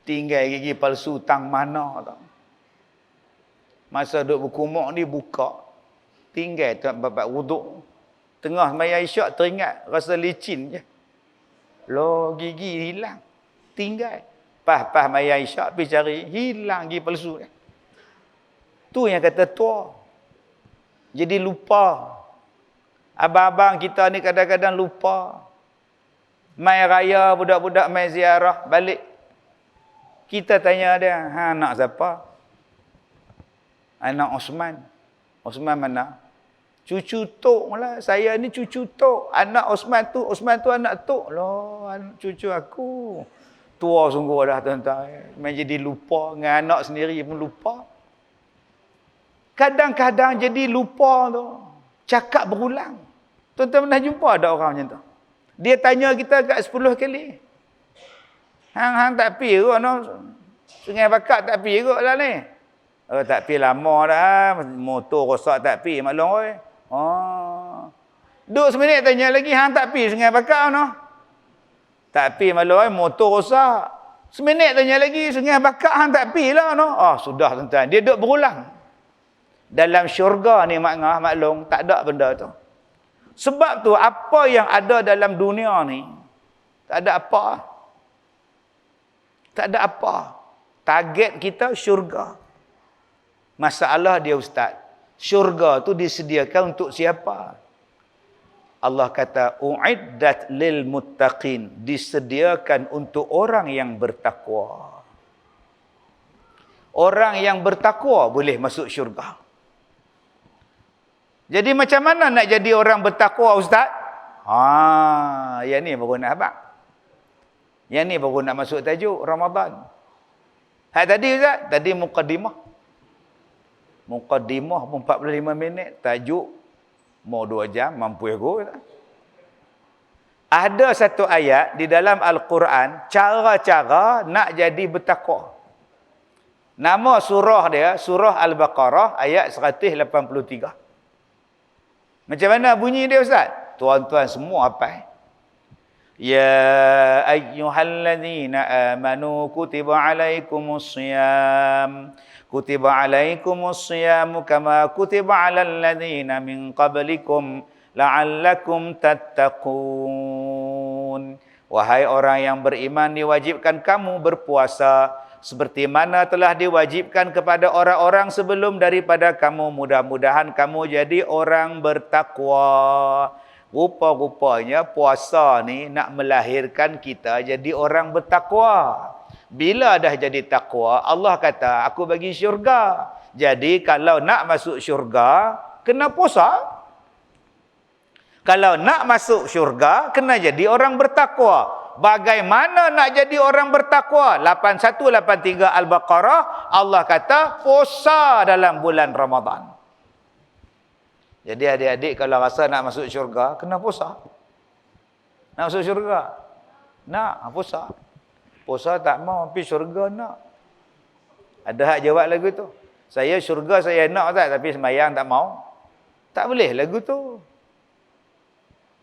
Tinggal gigi palsu tang mana tau. Masa duduk berkumuk ni buka. Tinggal tak babat wuduk. Tengah sembahyang isyak teringat rasa licin je. Loh gigi hilang. Tinggal. Pas sembahyang isyak pergi cari, hilang gigi palsu ni. Tu yang kata tua. Jadi lupa. Abang-abang kita ni kadang-kadang lupa. Mai raya budak-budak mai ziarah balik. Kita tanya dia, anak siapa? Anak Osman. Osman mana? Cucu Tok lah. Saya ni cucu Tok. Anak Osman tu anak Tok. Loh, anak cucu aku. Tua sungguh dah tuan-tuan. Jadi lupa. Dengan anak sendiri pun lupa. Kadang-kadang jadi lupa tu. Cakap berulang. Tuan-tuan pernah jumpa ada orang macam tu? Dia tanya kita kat 10 kali. Hang tak pi kot no. Sungai Bakat tak pi kot lah ni. Oh tak pi lama dah. Motor rosak tak pi maklum oi. Oh. Duk seminit tanya lagi hang tak pi Sungai Bakat no. Tak pi maklum oi motor rosak. Seminit tanya lagi Sungai Bakat hang tak pi lah no. Oh sudah tuan-tuan. Dia duk berulang. Dalam syurga ni maknah maklum tak ada benda tu. Sebab tu apa yang ada dalam dunia ni tak ada apa. Tak ada apa. Target kita syurga. Masalah dia ustaz. Syurga tu disediakan untuk siapa? Allah kata uiddat lil muttaqin, disediakan untuk orang yang bertakwa. Orang yang bertakwa boleh masuk syurga. Jadi macam mana nak jadi orang bertakwa ustaz? Yang ni baru nak habaq. Yang ni baru nak masuk tajuk Ramadan. Hak tadi ustaz, tadi muqaddimah. Muqaddimah pun 45 minit, tajuk mau 2 jam mampu aku. Ada satu ayat di dalam Al-Quran cara-cara nak jadi bertakwa. Nama surah dia surah Al-Baqarah ayat 183. Macam mana bunyi dia ustaz? Tuan-tuan semua hafal. Ya ayyuhallazina amanu kutiba alaikumusiyam. Kutiba alaikumusiyam kama kutiba alal ladzina min qablikum la'allakum tattaqun. Wahai orang yang beriman, diwajibkan kamu berpuasa seperti mana telah diwajibkan kepada orang-orang sebelum daripada kamu. Mudah-mudahan kamu jadi orang bertakwa. Rupa-rupanya puasa ni nak melahirkan kita jadi orang bertakwa. Bila dah jadi takwa, Allah kata, aku bagi syurga. Jadi kalau nak masuk syurga, kena puasa. Kalau nak masuk syurga, kena jadi orang bertakwa. Bagaimana nak jadi orang bertakwa? 81-83 Al-Baqarah, Allah kata puasa dalam bulan Ramadan. Jadi adik-adik kalau rasa nak masuk syurga, kena puasa. Nak masuk syurga? Nak, puasa. Puasa tak mau, tapi syurga nak. Ada hak jawab lagu tu. Saya syurga saya nak tak, tapi sembahyang tak mau. Tak boleh lagu tu.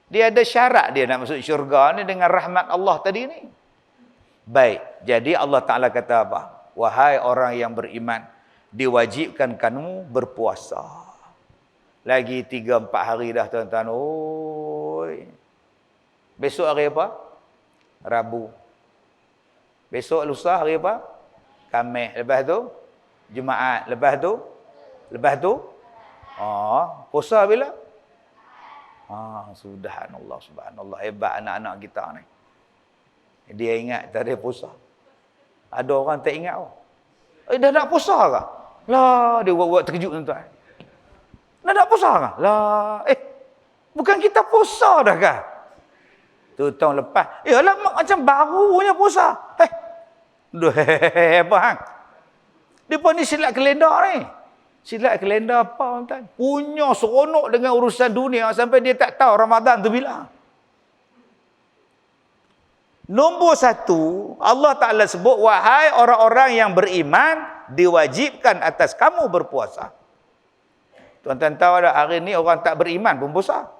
Dia ada syarat dia nak masuk syurga ni dengan rahmat Allah tadi ni. Baik, jadi Allah Ta'ala kata apa? Wahai orang yang beriman, diwajibkan kamu berpuasa. Lagi 3-4 hari dah tuan-tuan. Oi. Besok hari apa? Rabu. Besok lusa hari apa? Khamis. Lepas tu Jumaat. Lepas tu puasa bila? Subhanallah. Hebat anak-anak kita ni. Dia ingat tak ada puasa. Ada orang tak ingat. Dah nak puasa ke? Lah, dia buat terkejut tuan-tuan. Dah nak puasa ke? Lah, bukan kita puasa dah kah? Tu tahun lepas. Alamak, macam barunya puasa. Hebat hang. Dia pun ni silap kalendar ni. Silap kalendar apa tuan? Punya seronok dengan urusan dunia sampai dia tak tahu Ramadan tu bila. Nombor 1, Allah Ta'ala sebut, wahai orang-orang yang beriman, diwajibkan atas kamu berpuasa. Tuan-tuan tahu ada hari ni orang tak beriman pun puasa.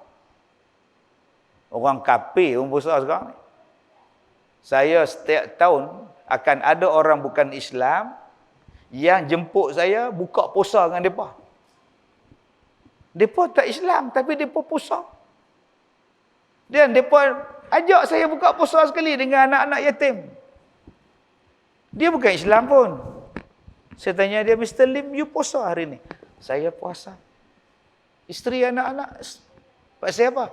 Orang kafir pun puasa sekarang ni. Saya setiap tahun akan ada orang bukan Islam yang jemput saya buka puasa dengan mereka. Mereka tak Islam tapi mereka puasa. Dan mereka ajak saya buka puasa sekali dengan anak-anak yatim. Dia bukan Islam pun. Saya tanya dia, Mr. Lim, you puasa hari ni? Saya puasa. Isteri anak-anak, pasal apa?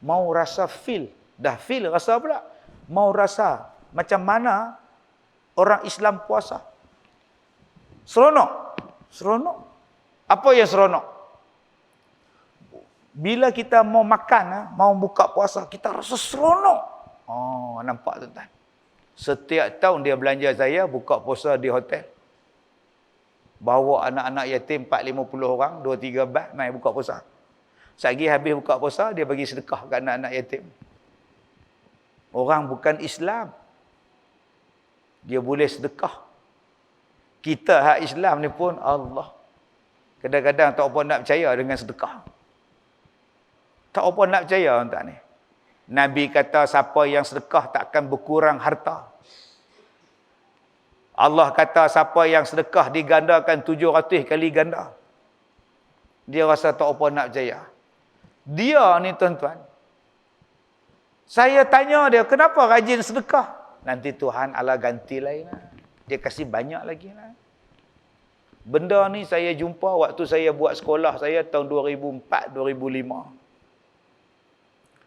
Mau rasa feel. Dah feel rasa pula. Mau rasa macam mana orang Islam puasa. Seronok. Seronok. Apa yang seronok? Bila kita mau makan, mau buka puasa, kita rasa seronok. Nampak tuan-tuan? Setiap tahun dia belanja saya buka puasa di hotel. Bawa anak-anak yatim 4-50 orang, 2-3 bas, mai buka puasa. Sagi habis buka puasa, dia bagi sedekah ke anak-anak yatim. Orang bukan Islam, dia boleh sedekah. Kita hak Islam ni pun, Allah. Kadang-kadang tak apa nak percaya dengan sedekah. Tak apa nak percaya tuan ni. Nabi kata siapa yang sedekah tak akan berkurang harta. Allah kata siapa yang sedekah digandakan 700 kali ganda. Dia rasa tak apa nak percaya. Dia ni tuan-tuan. Saya tanya dia, kenapa rajin sedekah? Nanti Tuhan Allah ganti lain lah. Dia kasih banyak lagi lah. Benda ni saya jumpa waktu saya buat sekolah saya tahun 2004-2005.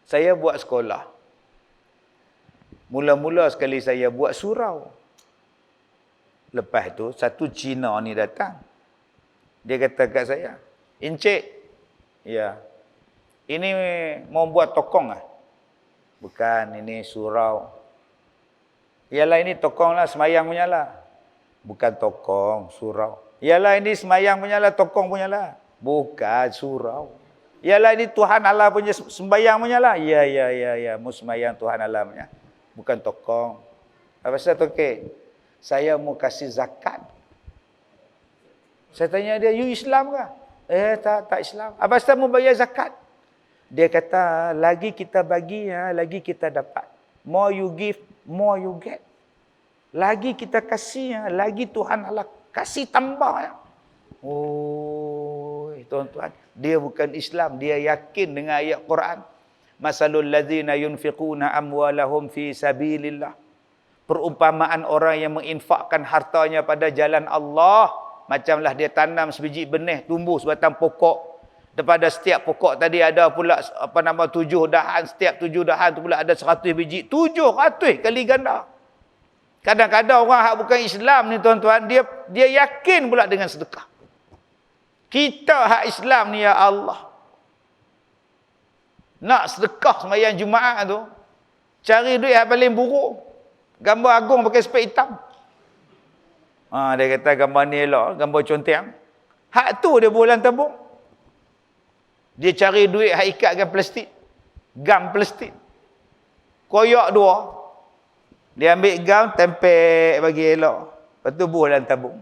Saya buat sekolah. Mula-mula sekali saya buat surau. Lepas tu, satu Cina ni datang. Dia kata kat saya, Encik, ya, ini mau buat tokong lah? Bukan, ini surau. Yalah, ini tokong lah, semayang punya lah. Bukan tokong, surau. Yalah, ini semayang punya lah, tokong punya lah. Bukan, surau. Yalah, ini Tuhan Allah punya sembayang punya lah. Ya. Mu sembayang Tuhan Allah punya. Bukan tokong. Apa pasal tu, okay? Saya mau kasih zakat. Saya tanya dia, you Islam ke? Tak Islam. Apa pasal mau bayar zakat? Dia kata, lagi kita bagi, lagi kita dapat. More you give, more you get. Lagi kita kasih, lagi Tuhan Allah kasih tambah. Oh, tuan-tuan. Dia bukan Islam. Dia yakin dengan ayat Quran. Masalul ladzina yunfiquna amwalahum fi sabilillah. Perumpamaan orang yang menginfakkan hartanya pada jalan Allah. Macamlah dia tanam sebiji benih, tumbuh sebatang pokok. Daripada setiap pokok tadi ada pula 7 dahan. Setiap 7 dahan tu pula ada 100 biji. 700 kali ganda. Kadang-kadang orang yang bukan Islam ni tuan-tuan, dia yakin pula dengan sedekah. Kita hak Islam ni ya Allah. Nak sedekah sembahyang Jumaat tu, cari duit yang paling buruk. Gambar agung pakai spek hitam. Dia kata gambar ni elok, gambar conteng. Hak tu dia bulan tabung. Dia cari duit hak ikatkan plastik. Gam plastik. Koyak 2. Dia ambil gam, tempel bagi elok. Lepas tu bulan tabung.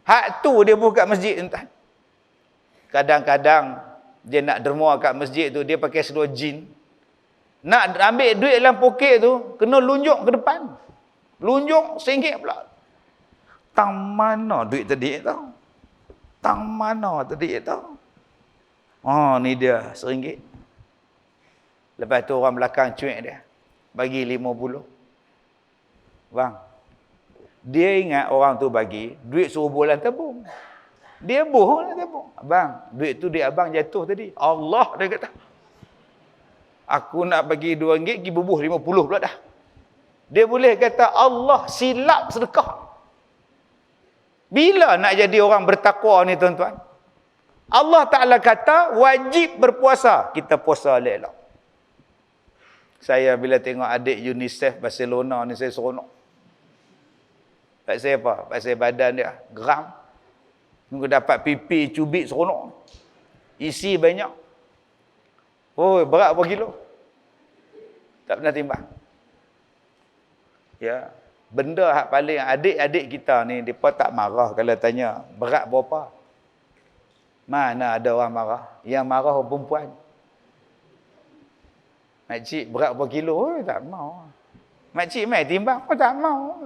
Hak tu dia buka masjid entah. Kadang-kadang dia nak derma kat masjid tu, dia pakai seluar jin. Nak ambil duit dalam poket tu, kena lunjuk ke depan. Lunjuk RM1 pula. Tang mana duit tadi tau? Tang mana tadi tau? Oh, ni dia RM1. Lepas tu orang belakang cuik dia. Bagi 50. Bang, dia ingat orang tu bagi, duit suruh bulan tabung. Dia bohong lah tabung. Abang, duit tu duit abang jatuh tadi. Allah dia kata. Aku nak bagi RM2, pergi bubuh 50 pula dah. Dia boleh kata Allah silap sedekah. Bila nak jadi orang bertakwa ni tuan-tuan? Allah Ta'ala kata wajib berpuasa. Kita puasa elok-elok. Saya bila tengok adik UNICEF Barcelona ni saya seronok. Pasal apa? Pasal badan dia geram. Nunggu dapat pipi cubit seronok. Isi banyak. Oh, berat berapa kilo? Tak pernah timbang. Ya, benda hak paling adik-adik kita ni depa tak marah kalau tanya berat berapa. Mana ada orang marah? Yang marah orang perempuan. Makcik berat berapa kilo? Oh, tak mau. Makcik mai timbang, oh, tak mau.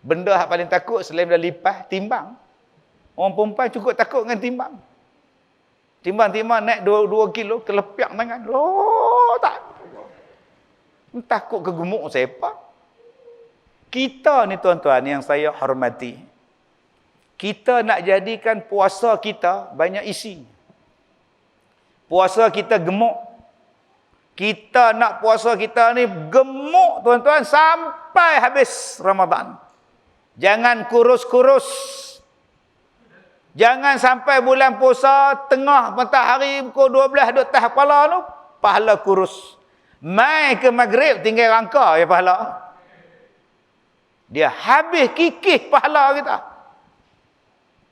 Benda hak paling takut selain dah lipas timbang. Orang perempuan cukup takut dengan timbang. Timbang-timbang naik 2 kilo kelepiak tangan. Oh, tak. Takut kegemuk siapa? Kita ni tuan-tuan yang saya hormati. Kita nak jadikan puasa kita banyak isi. Puasa kita gemuk. Kita nak puasa kita ni gemuk tuan-tuan sampai habis Ramadan. Jangan kurus-kurus. Jangan sampai bulan puasa tengah matahari pukul 12 duk atas kepala tu pahala kurus. Mai ke maghrib tinggal rangka ya pahala. Dia habis kikih pahala kita.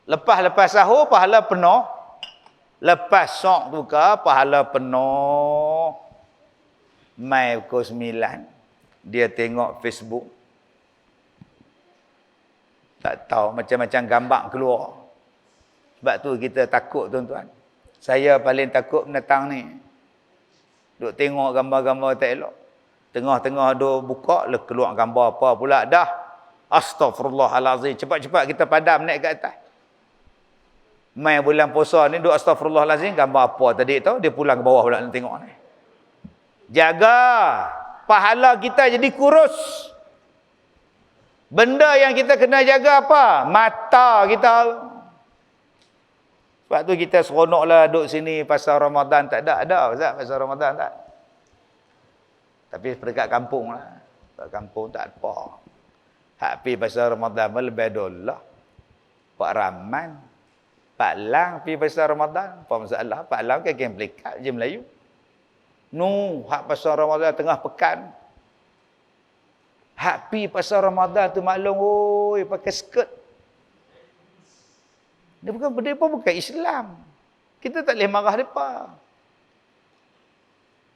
Lepas sahur pahala penuh. Lepas sok tu ke pahala penuh. Mai pukul 9 dia tengok Facebook. Tak tahu macam-macam gambar keluar. Sebab tu kita takut tuan-tuan. Saya paling takut mendatang ni. Duk tengok gambar-gambar tak elok. Tengah-tengah duk buka, keluar gambar apa pula dah. Astaghfirullahalazim. Cepat-cepat kita padam naik ke atas. Mai bulan puasa ni duk astaghfirullahalazim, gambar apa tadi tahu dia pulang ke bawah pula nak tengok ni. Jaga pahala kita jadi kurus. Benda yang kita kena jaga apa? Mata kita. Sebab tu kita seronoklah duduk sini pasal Ramadan. Tak ada Ustaz pasal Ramadan tak. Tapi dekat kampung lah. Dekat kampung tak apa. Hak pi pasal Ramadan lebih dulu. Pak Rahman, Pak Lang pi pasal Ramadan. Apa masalah? Pak Lang kan game pelikat je Melayu. Hak pasal Ramadan tengah pekan. Hak pi pasal Ramadan tu maklum, oi, pakai skirt. Dia bukan Islam. Kita tak boleh marah depa.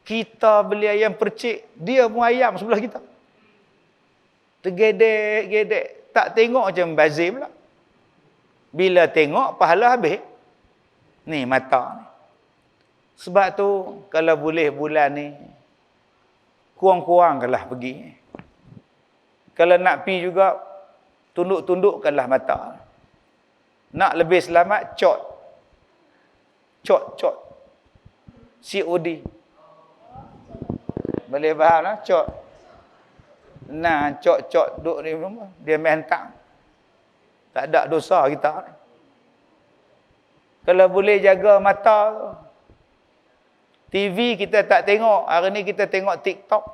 Kita beli ayam percik, dia pun ayam sebelah kita. Tergedek-gedek, tak tengok macam bazir pula. Bila tengok pahala habis. Ni mata ni. Sebab tu kalau boleh bulan ni kurang-kurangkanlah pergi. Kalau nak pi juga tunduk-tundukkanlah mata. Nak lebih selamat cot. COD. Boleh faham lah cot. Nah, cot duk ni dia main hantar. Tak ada dosa kita. Kalau boleh jaga mata. TV kita tak tengok. Hari ni kita tengok TikTok.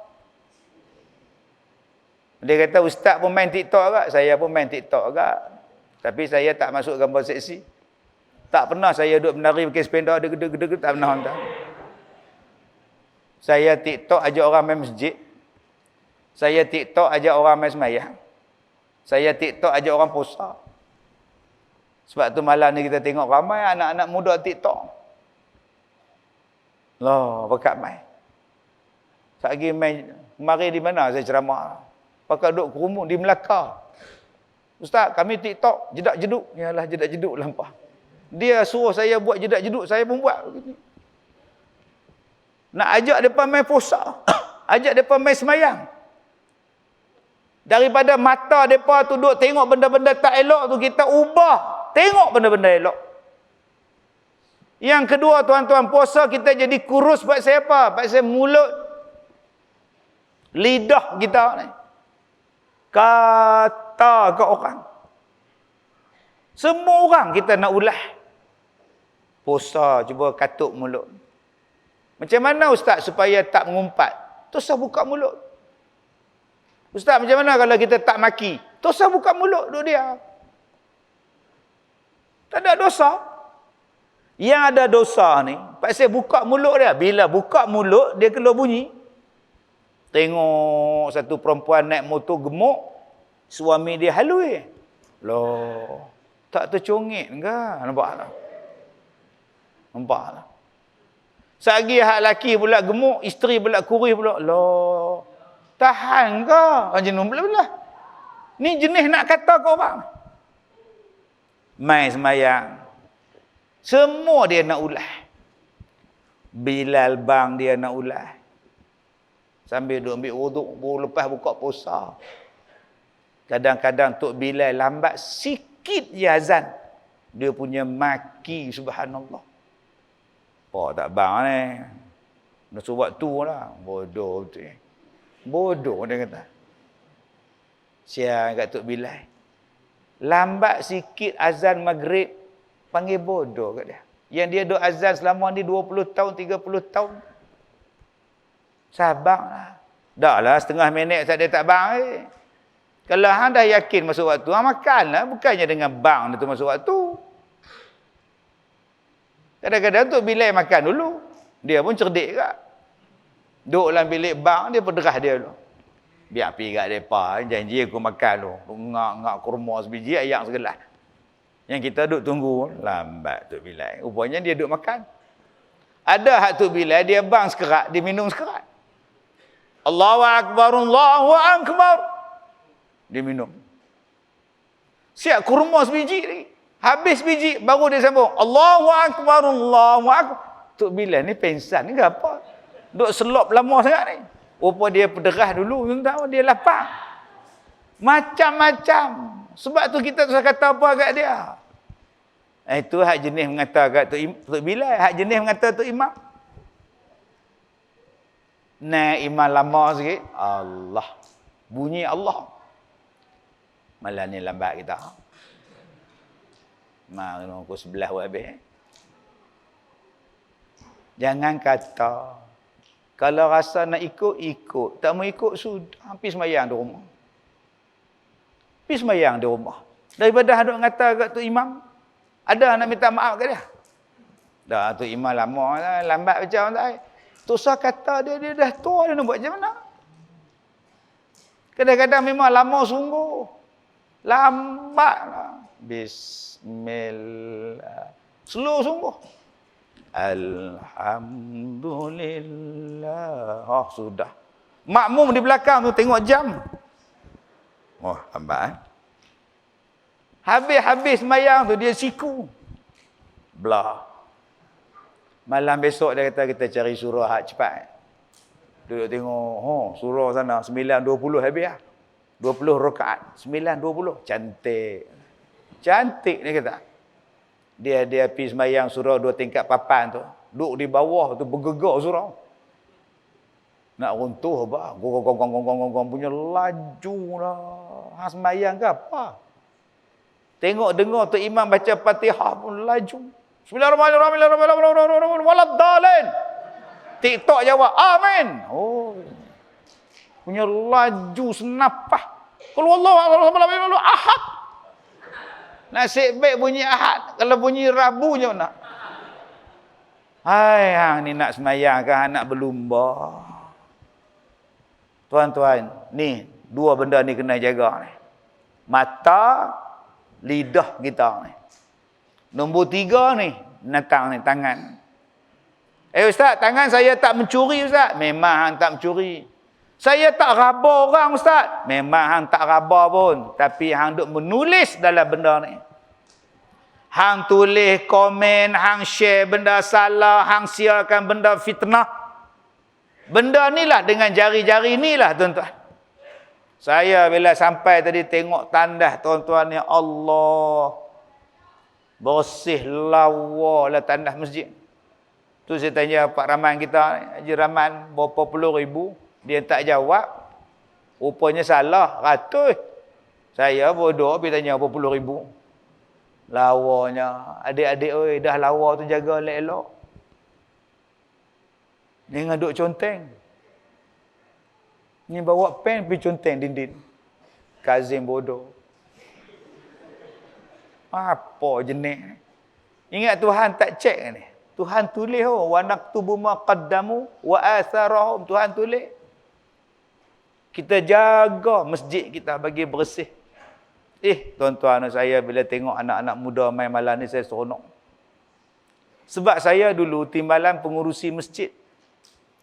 Dia kata ustaz pun main TikTok agak. Saya pun main TikTok agak. Tapi saya tak masuk gambar seksi. Tak pernah saya duduk menari pakai sepeda. Deg-deg. Tak pernah hantar. Saya TikTok ajak orang main masjid. Saya TikTok ajak orang main semayang. Saya TikTok ajak orang puasa. Sebab tu malam ni kita tengok ramai anak-anak muda TikTok. Loh, pakat main. Sagi main, mari di mana saya ceramah? Pakat duduk kerumun di Melaka. Ustaz, kami TikTok, jedak-jeduk. Yalah, jedak-jeduk lampah. Dia suruh saya buat jedak-jeduk, saya pun buat. Nak ajak mereka main puasa. Ajak mereka main semayang. Daripada mata mereka tu duk tengok benda-benda tak elok tu, kita ubah. Tengok benda-benda elok. Yang kedua, tuan-tuan, puasa kita jadi kurus buat siapa? Pasal mulut, lidah kita ni. Kata ke orang. Semua orang kita nak ulah. Puasa, cuba katuk mulut. Macam mana ustaz supaya tak mengumpat? Tosah buka mulut. Ustaz, macam mana kalau kita tak maki? Tosah buka mulut duk dia. Tak ada dosa. Yang ada dosa ni, pasal buka mulut dia. Bila buka mulut, dia keluar bunyi. Tengok satu perempuan naik motor gemuk, suami dia halui. Loh, tak tercongit ke? Nampak tak? Nampak tak? Sagi hak laki pula gemuk, isteri pula kurus pula. Loh, tahan ke? Jenuh belah-belah. Ni jenis nak kata ke orang. Mai semayang. Semua dia nak ulah. Bilal bang dia nak ulah. Sambil duk ambil wuduk, baru lepas buka puasa. Kadang-kadang Tok Bilal lambat sikit je azan. Dia punya maki, subhanallah. Oh, tak bang ni. Nak suruh waktu lah. Bodoh betul. Bodoh dia kata. Siang kat Tok Bilal. Lambat sikit azan maghrib, panggil bodoh kat dia. Yang dia duk azan selama ni 20 tahun, 30 tahun. Sabarlah. Dah lah setengah minit dia tak bang. Kalau hang dah yakin masuk waktu, hang makanlah. Bukannya dengan bang tu masuk waktu. Kadang-kadang tu Bilal makan dulu. Dia pun cerdik kak. Duduk dalam bilik bang, dia perderah dia dulu. Biar pergi kat mereka, janji aku makan tu. Ngak-ngak kurma sebiji, ayam segelas. Yang kita duduk tunggu, lambat Tok Bilal. Rupanya dia duduk makan. Ada hak Tok Bilal, dia bang sekerat, dia minum sekerat. Allahu Akbar, Allahu Akbar. Dia minum. Siap kurma sebiji lagi. Habis biji, baru dia sambung. Allahu Akbar, Allahu Akbar. Tok Bilal ni pensan ni ke apa? Duk selop lama sangat ni. Rupa dia pederah dulu, tahu dia lapar. Macam-macam. Sebab tu kita tak kata apa kat dia. Itu hak jenis mengata kat Tok Bilal, hak jenis mengata Tok Imam. Naik imam lama sikit, Allah. Bunyi Allah. Malah ni lambat kita. Mak kena pukul 11 buat habis. Jangan kata kalau rasa nak ikut, ikut. Tak mau ikut, sudah. Pergi semayang di rumah. Pergi semayang di rumah. Daripada hadut ngata kat Tok Imam, ada nak minta maaf kat dia? Dah, Tok Imam lama lah. Lambat macam tak. Tok Sah kata dia dah tua, dia nak buat macam mana? Kadang-kadang memang lama sungguh. Lambat lah. Bismillah. Slow sungguh. Alhamdulillah. Oh, sudah. Makmum di belakang tu tengok jam. Oh, lambat. Habis-habis semayang tu dia siku. Belah. Malam besok dia kata kita cari surah hak cepat. Duduk tengok, surah sana 9.20 habis lah. 20 rakaat, 9.20. Cantik. Cantik dia kata. Dia pergi semayang surau 2 tingkat papan tu. Duduk di bawah tu bergegar surau. Nak runtuh apa? Gong punya laju lah. Hang semayang ke apa? Tengok dengar tu imam baca Fatihah pun laju. Bismillahirrahmanirrahim. Waladdallin. TikTok jawab amin. Oh. Punya laju senapah. Qul huwallahu ahad. Nasib baik bunyi ahad. Kalau bunyi rabu je nak. Hai, hang ni nak semayang ke nak berlumba? Tuan-tuan, ni dua benda ni kena jaga ni. Mata, lidah kita ni. Nombor 3 ni, natang ni, tangan. Ustaz, tangan saya tak mencuri Ustaz. Memang hang tak mencuri. Saya tak raba orang Ustaz. Memang hang tak raba pun. Tapi hang duk menulis dalam benda ni. Hang tulis komen, hang share benda salah, hang siarkan benda fitnah. Benda ni lah dengan jari-jari ni lah tuan-tuan. Saya bila sampai tadi tengok tandas tuan-tuan ni, Allah. Bersih lawa lah tandas masjid. Tu saya tanya Pak Rahman kita, Haji Rahman, berapa puluh ribu? Dia tak jawab. Rupanya salah, ratus. Saya bodoh pergi tanya berapa puluh ribu. Lawanya. Adik-adik oi, dah lawa tu jaga elok-elok. Jangan duk conteng. Ni bawa pen pergi conteng dinding. Kazim bodoh. Apa jenis? Ingat Tuhan tak cek ni. Tuhan tulis wa naktubu ma qaddamu wa atharahum. Tuhan tulis. Kita jaga masjid kita bagi bersih. Tuan-tuan saya bila tengok anak-anak muda main malam ni saya seronok. Sebab saya dulu timbalan pengurusi masjid.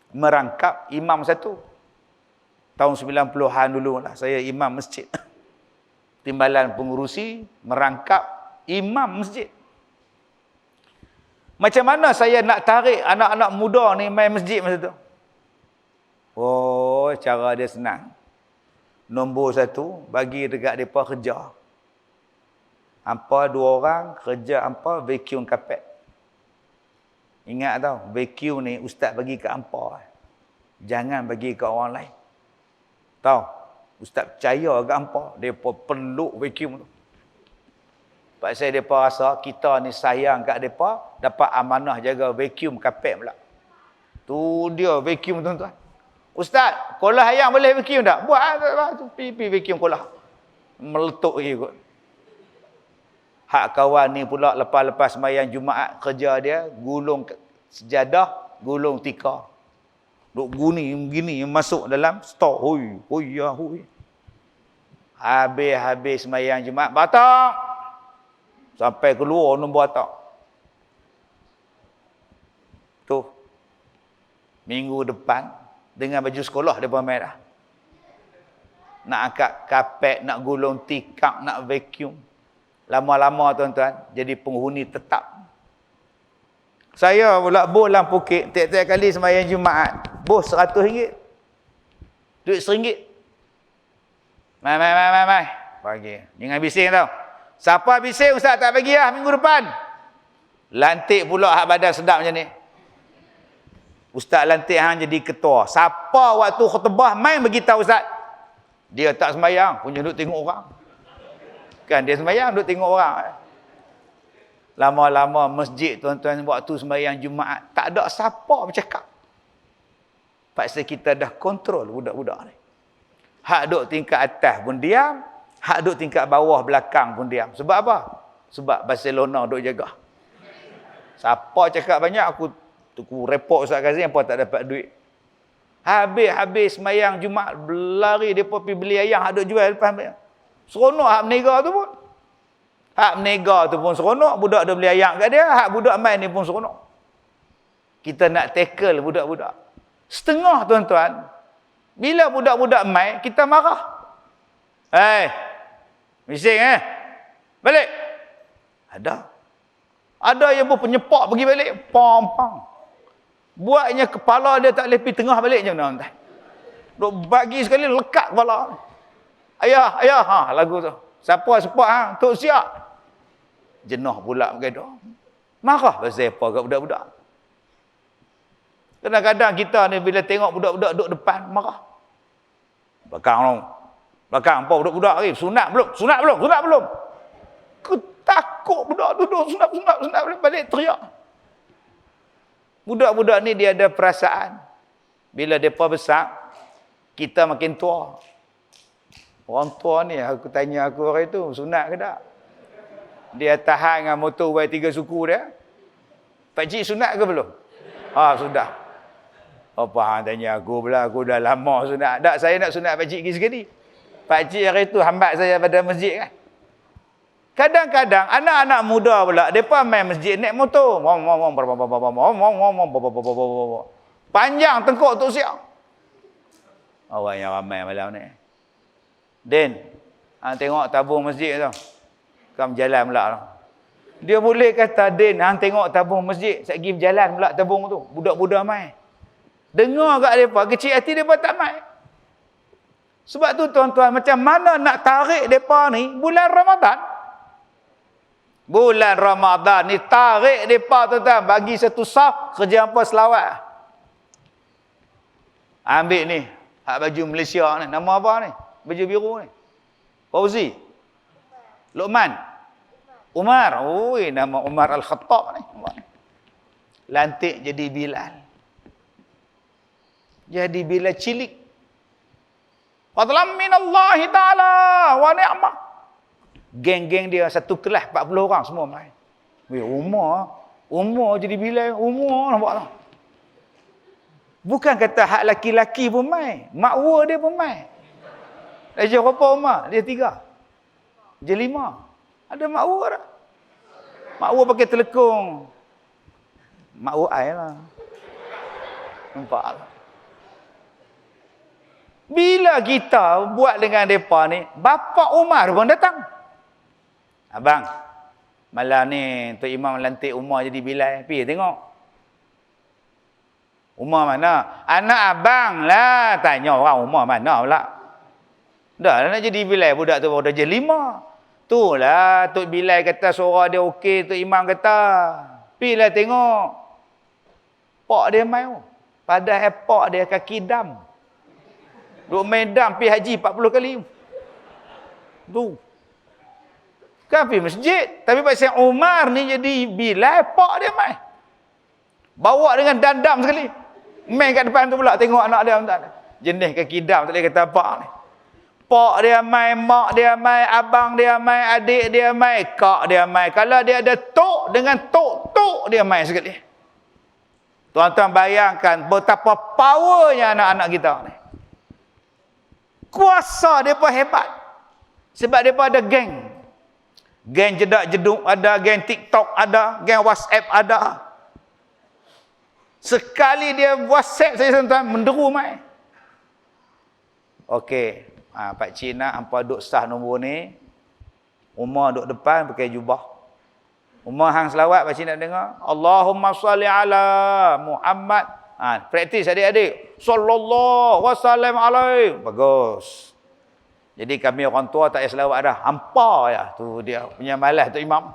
Merangkap imam satu. Tahun 90-an dulu lah saya imam masjid. Timbalan pengurusi merangkap imam masjid. Macam mana saya nak tarik anak-anak muda ni main masjid masa tu? Oh, cara dia senang. Nombor satu, bagi dekat mereka kerja. Hampa 2 orang, kerja hampa vacuum kapet. Ingat tau, vacuum ni ustaz bagi kat hampa. Jangan bagi kat orang lain. Tahu, ustaz percaya kat hampa, mereka peluk vacuum tu. Pasal mereka rasa kita ni sayang kat mereka, dapat amanah jaga vacuum kapet pula. Tu dia vacuum tuan-tuan. Ustaz, kolah ayam boleh vacuum tak? Buat tu pipi vacuum kolah. Meletup je kot. Hak kawan ni pula lepas-lepas sembahyang Jumaat kerja dia gulung sejadah, gulung tikar. Duk gini masuk dalam stor. Hoi ya hoi. Habis sembahyang Jumaat batak. Sampai keluar nombor batak. Tu. Minggu depan dengan baju sekolah depa mai dah. Nak angkat kapet, nak gulung tikar, nak vacuum. Lama-lama tuan-tuan jadi penghuni tetap. Saya pula bos dalam Phuket, tiap-tiap kali sembahyang Jumaat, bos RM100. Duit RM1. Mai. Bagi. Jangan bising tau. Siapa bising ustaz tak bagi lah minggu depan. Lantik pula hak badan sedap macam ni. Ustaz lantik hang jadi ketua. Siapa waktu khutbah main bagi tahu ustaz. Dia tak sembahyang, punya duk tengok orang. Kan dia sembahyang duk tengok orang. Lama-lama masjid tuan-tuan waktu sembahyang Jumaat tak ada siapa bercakap. Pasal kita dah kontrol budak-budak ni. Hak duk tingkat atas pun diam, hak duk tingkat bawah belakang pun diam. Sebab apa? Sebab Barcelona duk jaga. Siapa cakap banyak aku report Ustaz Kazim apa tak dapat duit. Habis sembahyang Jumaat berlari depa pergi beli ayam hak duk jual lepas sembahyang. Seronok hak menega tu pun. Hak menega tu pun seronok, budak dia beli ayam kat dia, hak budak main ni pun seronok. Kita nak tackle budak-budak. Setengah tuan-tuan, bila budak-budak main, kita marah. Bising balik. Ada yang penyepak pergi balik, pam. Buatnya kepala dia tak boleh pergi tengah balik je tuan-tuan. Duk bagi sekali lekat kepala. Ayah, lagu tu. Siapa sepak Tok Siap. Jenah pula bergaduh. Marah pasal apa kat budak-budak. Kadang-kadang kita ni bila tengok budak-budak duduk depan, marah. Belakang apa budak-budak ni? Sunat belum? Aku takut budak duduk sunat balik teriak. Budak-budak ni dia ada perasaan. Bila mereka besar, kita makin tua. Orang tua ni, aku tanya aku orang itu, sunat ke tak? Dia tahan dengan motor Y3 suku dia. Pakcik sunat ke belum? Sudah. Apa hang tanya aku pula, aku dah lama sunat. Tak, saya nak sunat pakcik sekali. Pakcik hari itu hambat saya pada masjid kan. Kadang-kadang anak-anak muda pula, mereka main masjid naik motor. Panjang tengkuk Tok Siap. Orang yang ramai malam ni. Den, tengok tabung masjid tu. Kamu jalan pula tu. Dia boleh kata, Den, hang tengok tabung masjid. Saya pergi berjalan pula tabung tu. Budak-budak main. Dengar kat mereka, kecil hati mereka tak mai. Sebab tu tuan-tuan, macam mana nak tarik mereka ni bulan Ramadan? Bulan Ramadan ni tarik mereka tuan-tuan, bagi satu saf, kerja apa selawat. Ambil ni, hak baju Malaysia ni, nama apa ni? Baju biru ni. Fauzi. Luqman. Umar. Oi, nama Umar Al-Khattab ni. Lantik jadi Bilal. Jadi Bilal cilik. Fadlan minallahi ta'ala wa ni'mah. Geng-geng dia satu kelas 40 orang semua main. Weh, Umar jadi Bilal, Umar nampak tak? Bukan kata hak laki-laki pun main, makwa dia pun main. Dia berapa Umar? Dia 3. Dia 5. Ada makwa tak? Makwa pakai telekung. Makwa air lah. Nampak tak? Bila kita buat dengan mereka ni, bapa Umar pun datang. Abang, malam ni Tok Imam lantik Umar jadi Bilal. Pergi tengok. Umar mana? Anak abang lah. Tanya orang Umar mana pula. Dah nak jadi Bilal. Budak tu dah jadi 5. Tu lah Tok Bilal kata suara dia okey. Tok Imam kata. Pergilah tengok. Pak dia main. Padahal pak dia kaki dam. Duk main dam pergi haji 40 kali. Tu. Kan pergi masjid. Tapi pasal Umar ni jadi Bilal, pak dia main. Bawa dengan dandam sekali. Main kat depan tu pula tengok anak dia. Jenis kaki dam tak boleh kata pak ni. Pak dia main, mak dia main, abang dia main, adik dia main, kak dia main. Kalau dia ada tok dengan tok dia main sekali. Tuan-tuan bayangkan betapa powernya anak-anak kita ni. Kuasa mereka hebat. Sebab mereka ada geng. Geng jedak jeduk ada, geng TikTok ada, geng WhatsApp ada. Sekali dia WhatsApp saya tuan-tuan, menderu mai. Okey. Pak Cik nak hampa duk sah nombor ni. Umar duk depan pakai jubah. Umar hang selawat Pak Cik nak dengar. Allahumma salli ala Muhammad. Praktis adik-adik. Sallallahu wasallam alaih. Bagus. Jadi kami orang tua tak payah selawat dah. Hampa ya. Tu dia punya malas tu imam.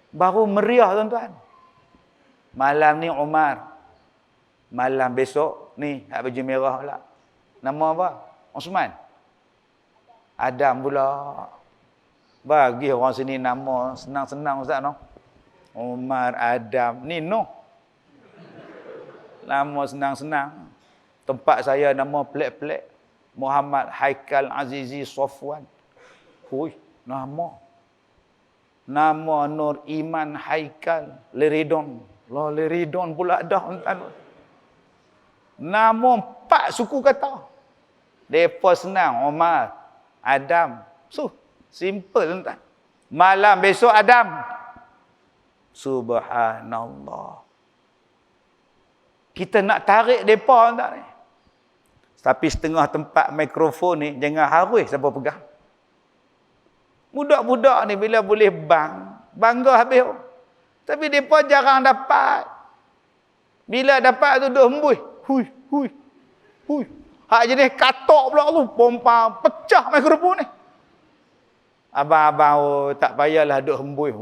Baru meriah tuan-tuan. Malam ni Umar. Malam besok ni hak baju merah pula. Nama apa? Osman. Adam pula. Bagi orang sini nama senang-senang Ustaz no. Umar, Adam, ni Noh. Nama senang-senang. Tempat saya nama pelik-pelik. Muhammad Haikal Azizi Sofwan. Hui, nama. Nama Nur Iman Haikal Leridon. Lah Leridon pula dah. Nama 4 suku kata. Depa senang. Omar, Adam. Simple tuan. Malam besok Adam. Subhanallah. Kita nak tarik depa tak ni? Tapi setengah tempat mikrofon ni jangan harus siapa pegang. Budak-budak ni bila boleh bangga habis. Tapi depa jarang dapat. Bila dapat tu duk hembus. Hui, hui. Hui. Hak jenis katok pula tu, pompa pecah mikrofon ni. Abang-abang tak payahlah duk hembus.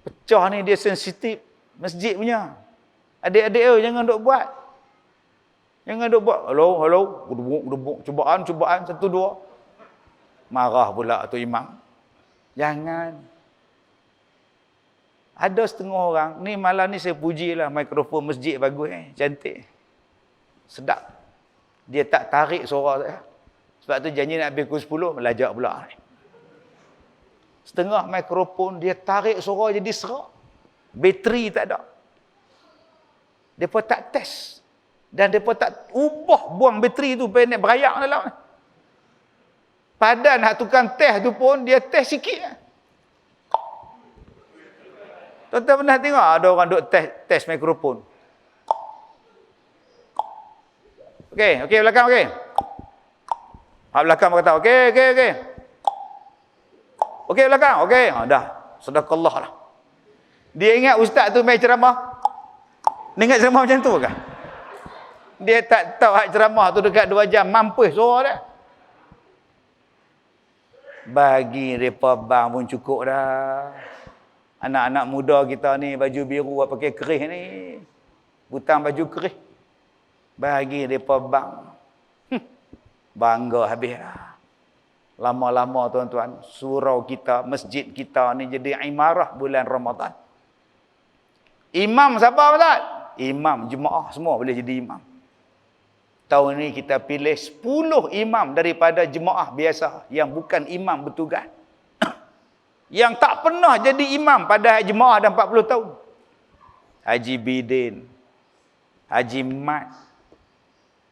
Pecah ni dia sensitif. Masjid punya. Adik-adik jangan duk buat. Jangan duk buat. Hello. Gedebuk. Cubaan. 1, 2. Marah pula tu imam. Jangan. Ada setengah orang. Ni malam ni saya pujilah mikrofon masjid bagus. Cantik. Sedap. Dia tak tarik suara saya. Sebab tu janji nak habis pukul 10. Melajak pula. Setengah mikrofon dia tarik suara jadi serak. Bateri tak ada. Mereka tak test. Dan mereka tak ubah buang bateri tu supaya nak berayak dalam. Padan hak tukang test tu pun dia test sikit. Tuan-tuan pernah tengok ada orang duk test mikrofon. Okey, belakang okey. Hak belakang kata okey. Okey belakang, okey. Dah. Sedekah lah. Dia ingat ustaz tu main ceramah. Dia ingat ceramah macam tu kah? Dia tak tahu hak ceramah tu dekat 2 jam. Mampus suara dia. Bagi mereka bang pun cukup dah. Anak-anak muda kita ni baju biru buat pakai kerih ni. Butang baju kerih. Bagi mereka bang. Bangga habis dah. Lama-lama tuan-tuan, surau kita, masjid kita ni jadi imarah bulan Ramadan. Imam siapa Ustaz? Imam jemaah semua boleh jadi imam. Tahun ni kita pilih 10 imam daripada jemaah biasa yang bukan imam bertugas. Yang tak pernah jadi imam pada jemaah dah 40 tahun. Haji Bidin, Haji Mat.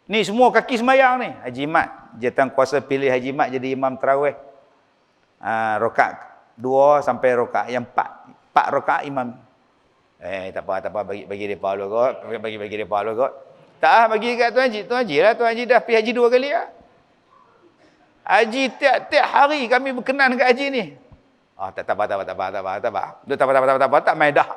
Ni semua kaki semayang ni. Haji Mat, jatang kuasa pilih Haji Mat jadi imam tarawih. Rakaat 2 sampai rakaat yang 4. 4 rakaat imam. Tak apa bagi depa dulu kot. Bagi depa dulu kot. Tak bagi kat Tuan Haji lah. Tuan Haji dah pergi haji 2 kali lah. Haji tiap-tiap hari kami berkenan kat haji ni. Tak apa. Tak main dah.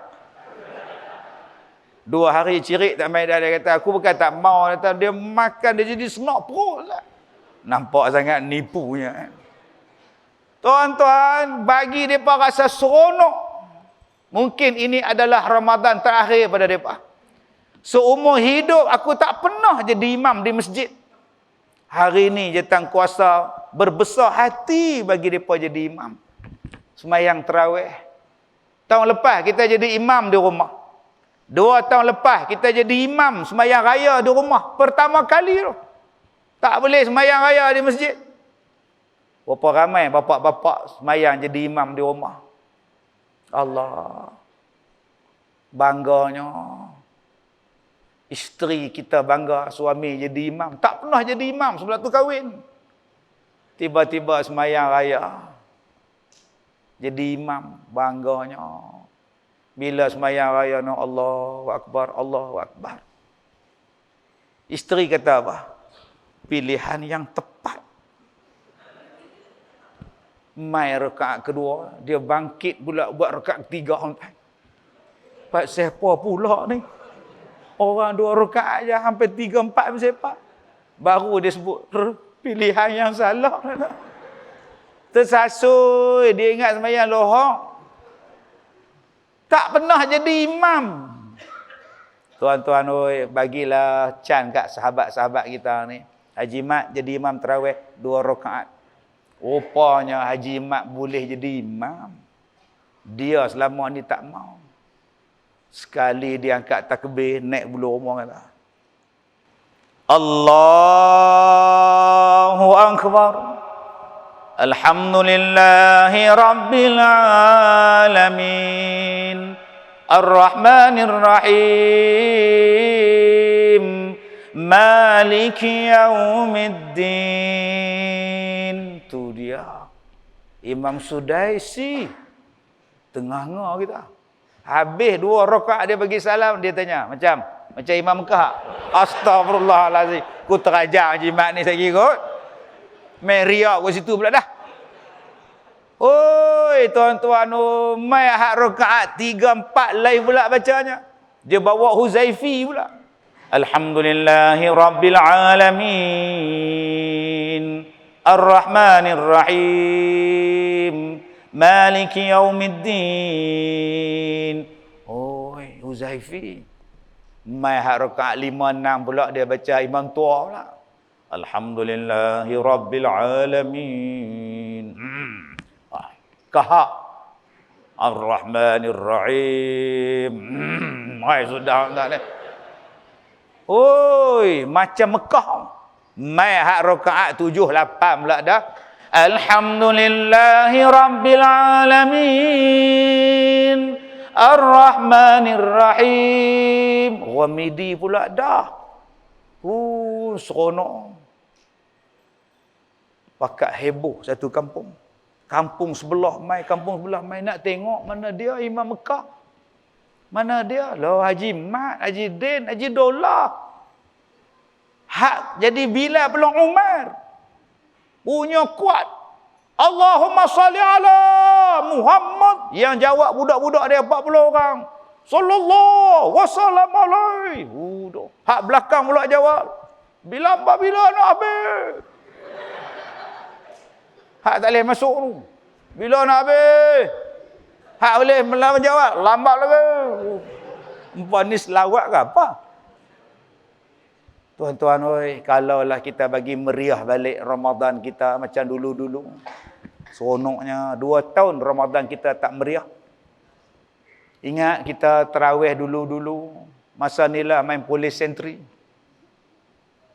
2 hari cirik tak main dah. Dia kata, aku bukan tak mau. Dia makan, dia jadi senok perut lah. Nampak sangat nipunya. Tuan-tuan, bagi mereka rasa seronok. Mungkin ini adalah Ramadan terakhir pada mereka. Seumur hidup aku tak pernah jadi imam di masjid. Hari ini jatang kuasa berbesar hati bagi mereka jadi imam. Semayang tarawih. Tahun lepas kita jadi imam di rumah. 2 tahun lepas kita jadi imam semayang raya di rumah. Pertama kali tu. Tak boleh semayang raya di masjid. Berapa ramai bapak-bapak semayang jadi imam di rumah. Allah. Bangganya. Isteri kita bangga suami jadi imam. Tak pernah jadi imam sebelum tu kahwin. Tiba-tiba semayang raya. Jadi imam. Bangganya. Bila semayang raya, Allahu Akbar, Allahu Akbar. Isteri kata apa? Pilihan yang tepat. Mai rakaat kedua, dia bangkit pula buat rakaat ketiga. Pak siapa pula ni? Orang 2 rakaat je, hampir 3-4 bersepak. Baru dia sebut, pilihan yang salah. Tersasui, dia ingat semayang lohok. Tak pernah jadi imam. Tuan-tuan, bagilah can kat sahabat-sahabat kita ni. Haji Mat jadi imam tarawih 2 rakaat. Rupanya Haji Mat boleh jadi imam. Dia selama ni tak mau. Sekali dia angkat takbir, naik bulu rumah kata, Allahu Akbar. Alhamdulillahi Rabbil Alamin. Ar-Rahmanir Rahim. Maliki Yaumiddin. Tu dia. Imam Sudaisi. Tengah-tengah kita. Habis 2 rakaat dia bagi salam, dia tanya, macam Imam Mekah. Astagfirullahalazim. Ku terajar jimat ni saya kira. Main riak ke situ pula dah. Oi, tuan-tuan, mai hak rakaat 3-4 lain pula bacanya. Dia bawa Huzaifi pula. Alhamdulillahi Rabbil Alamin. Ar-Rahmanir Rahim. Maliki Yaumiddin. Oi, Huzaifi. Mai hak rakaat 5-6 pula dia baca imam tua pula. Alhamdulillahi Rabbil Alamin. Kahak. Ar-Rahmanir Rahim. Hai, sudah tak ni. Oi, macam Mekah. Mai hak rakaat 7-8 pula dah. Alhamdulillahi Rabbil Alamin. Ar-Rahmanir Rahim. Ghamidi pula dah. Seronok. Pakat heboh satu kampung. Kampung sebelah mai nak tengok mana dia Imam Mekah. Mana dia? Loh, Haji Mat, Haji Din, Haji Dollah. Hak jadi Bilal pelong Umar. Punya kuat. Allahumma salli ala Muhammad. Yang jawab budak-budak dia 40 orang. Sallallahu wasallam alaihi. Hak belakang pula jawab. Bila nak habis? Hak tak boleh masuk tu. Bila nak habis? Hak boleh menjawab. Lambat lagi. Empat ni selawat ke apa? Tuan-tuan, oi, kalaulah kita bagi meriah balik Ramadan kita macam dulu-dulu. Seronoknya 2 tahun Ramadan kita tak meriah. Ingat kita tarawih dulu-dulu. Masa ni lah main polis sentri.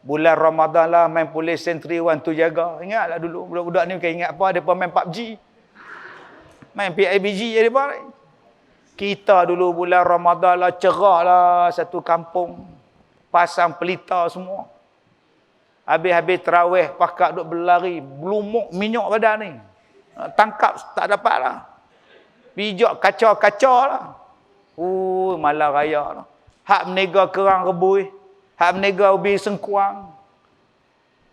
Bulan Ramadan lah main polis sentri one tu jaga. Ingatlah dulu. Budak-budak ni bukan ingat apa. Mereka main PUBG. Main PIBG je mereka. Kita dulu bulan Ramadan lah cerah lah satu kampung. Pasang pelita semua. Habis-habis tarawih pakak duk berlari. Belumuk minyak badan ni. Tangkap tak dapat lah. Pijak kaca-kaca lah. Malam raya lah. Hak menega kerang rebui. Hak menega ubi sengkuang.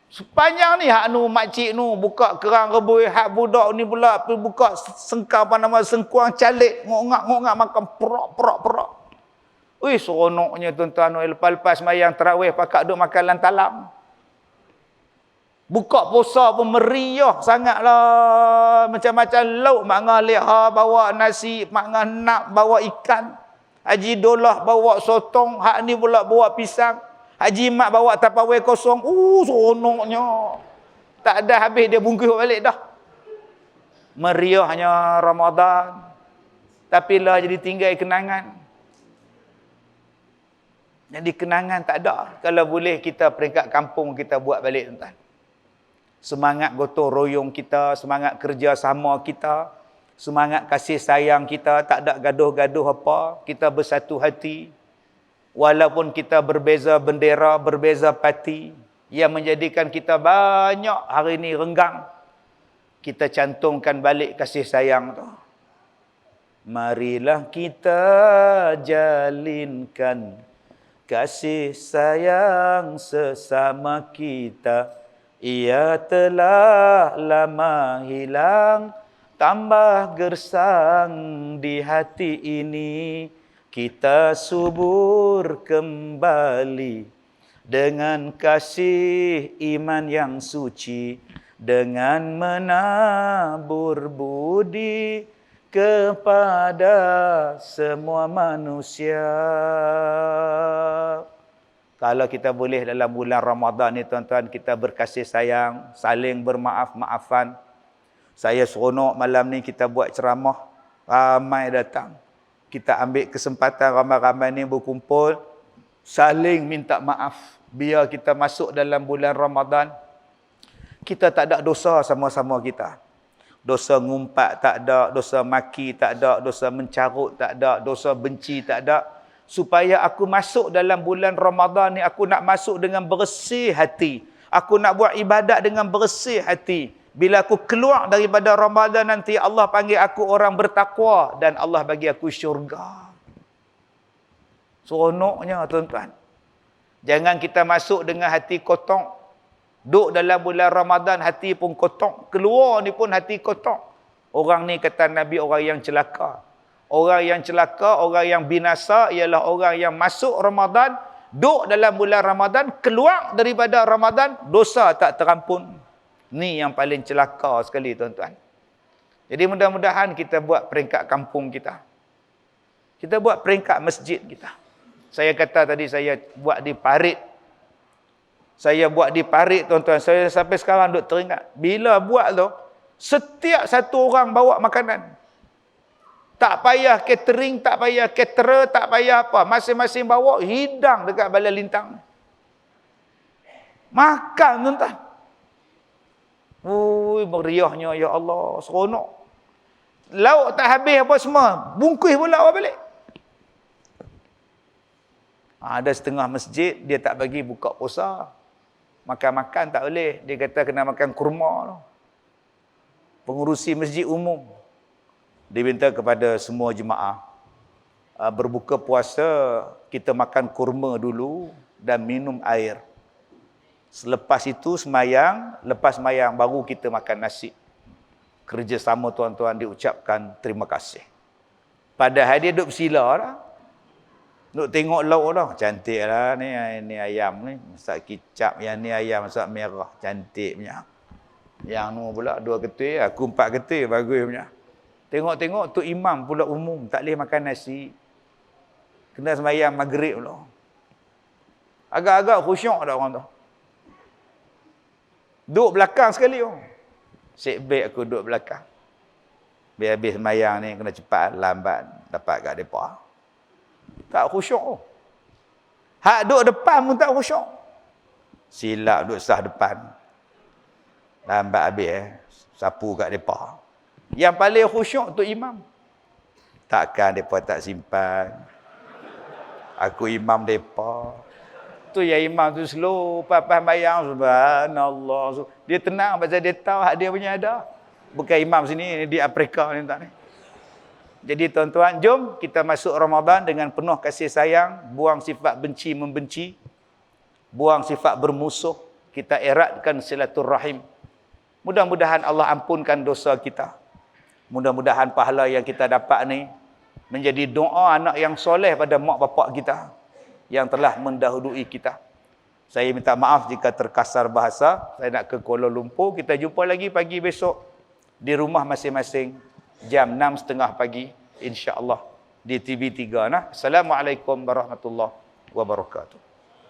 Sepanjang ni hak nu makcik nu buka kerang rebui. Hak budak ni pula pergi buka sengkau apa nama sengkuang calik. Ngok-ngak makan perak. Seronoknya tuan-tuan. Lepas-lepas semayang tarawih pakak duk makan lantalam. Buka puasa pun meriah sangatlah. Macam-macam lauk mak ngah leha bawa nasi, mak ngah nak bawa ikan. Haji Dolah bawa sotong, hak ni pula bawa pisang. Haji Mat bawa tapawai kosong. Seronoknya. Tak ada habis dia bungkus balik dah. Meriahnya Ramadan. Tapi lah jadi tinggal kenangan. Jadi kenangan tak ada. Kalau boleh kita peringkat kampung kita buat balik tuan. Semangat gotong royong kita, semangat kerjasama kita, semangat kasih sayang kita, tak ada gaduh-gaduh apa, kita bersatu hati. Walaupun kita berbeza bendera, berbeza parti, yang menjadikan kita banyak hari ini renggang, kita cantumkan balik kasih sayang tu. Marilah kita jalinkan kasih sayang sesama kita. Ia telah lama hilang, tambah gersang di hati ini. Kita subur kembali dengan kasih iman yang suci, dengan menabur budi kepada semua manusia. Kalau kita boleh dalam bulan Ramadan ni tuan-tuan, kita berkasih sayang, saling bermaaf-maafan. Saya seronok malam ni kita buat ceramah, ramai datang. Kita ambil kesempatan ramai-ramai ni berkumpul, saling minta maaf. Biar kita masuk dalam bulan Ramadan, kita tak ada dosa sama-sama kita. Dosa ngumpat tak ada, dosa maki tak ada, dosa mencarut tak ada, dosa benci tak ada. Supaya aku masuk dalam bulan Ramadan ni, aku nak masuk dengan bersih hati. Aku nak buat ibadat dengan bersih hati. Bila aku keluar daripada Ramadan nanti, Allah panggil aku orang bertakwa dan Allah bagi aku syurga. Seronoknya tuan-tuan. Jangan kita masuk dengan hati kotong. Duduk dalam bulan Ramadan hati pun kotong. Keluar ni pun hati kotong. Orang ni kata Nabi orang yang celaka. Orang yang celaka, orang yang binasa ialah orang yang masuk Ramadan, duduk dalam bulan Ramadan, keluar daripada Ramadan, dosa tak terampun. Ni yang paling celaka sekali tuan-tuan. Jadi mudah-mudahan kita buat peringkat kampung kita. Kita buat peringkat masjid kita. Saya kata tadi saya buat di Parit. Saya buat di Parit tuan-tuan. Saya sampai sekarang duk teringat. Bila buat tu, setiap satu orang bawa makanan. Tak payah catering, tak payah caterer, tak payah apa. Masing-masing bawa hidang dekat balai lintang. Makan tuan-tuan. Meriahnya ya Allah, seronok. Lauk tak habis apa semua, bungkus pula awak balik. Ada setengah masjid, dia tak bagi buka puasa. Makan-makan tak boleh. Dia kata kena makan kurma. Pengurusi masjid umum. Dia minta kepada semua jemaah. Berbuka puasa, kita makan kurma dulu dan minum air. Selepas itu semayang, lepas semayang baru kita makan nasi. kerjasama tuan-tuan diucapkan terima kasih. Padahal dia duduk bersila dah. Duduk tengok lauk dah. Cantik lah ni ayam ni. Masak kicap, yang ni ayam masak merah. Cantik punya. Yang ni pula 2 ketui, aku 4 ketui, bagus punya. Tengok-tengok Tok Imam pula umum, tak boleh makan nasi. Kena sembahyang maghrib pula. Agak-agak khusyuk dah orang tu. Duduk belakang sekali. Sik baik aku duduk belakang. Biar habis sembahyang ni kena cepat, lambat dapat kat depa. Tak khusyuk. Hak duduk depan pun tak khusyuk. Silap duduk sah depan. Lambat habis sapu kat depa. Yang paling khusyuk tu imam. Takkan depa tak simpan. Aku imam depa. Tu yang imam tu slow, papas bayang, subhanallah. Dia tenang pasal dia tahu hak dia punya ada. Bukan imam sini di Afrika ni tak ni. Jadi tuan-tuan, jom kita masuk Ramadan dengan penuh kasih sayang, buang sifat benci membenci, buang sifat bermusuh, kita eratkan silaturrahim. Mudah-mudahan Allah ampunkan dosa kita. Mudah-mudahan pahala yang kita dapat ni menjadi doa anak yang soleh pada mak bapak kita yang telah mendahului kita. Saya minta maaf jika terkasar bahasa. Saya nak ke Kuala Lumpur. Kita jumpa lagi pagi besok di rumah masing-masing jam 6.30 pagi insya-Allah di TV3 nah. Assalamualaikum warahmatullahi wabarakatuh.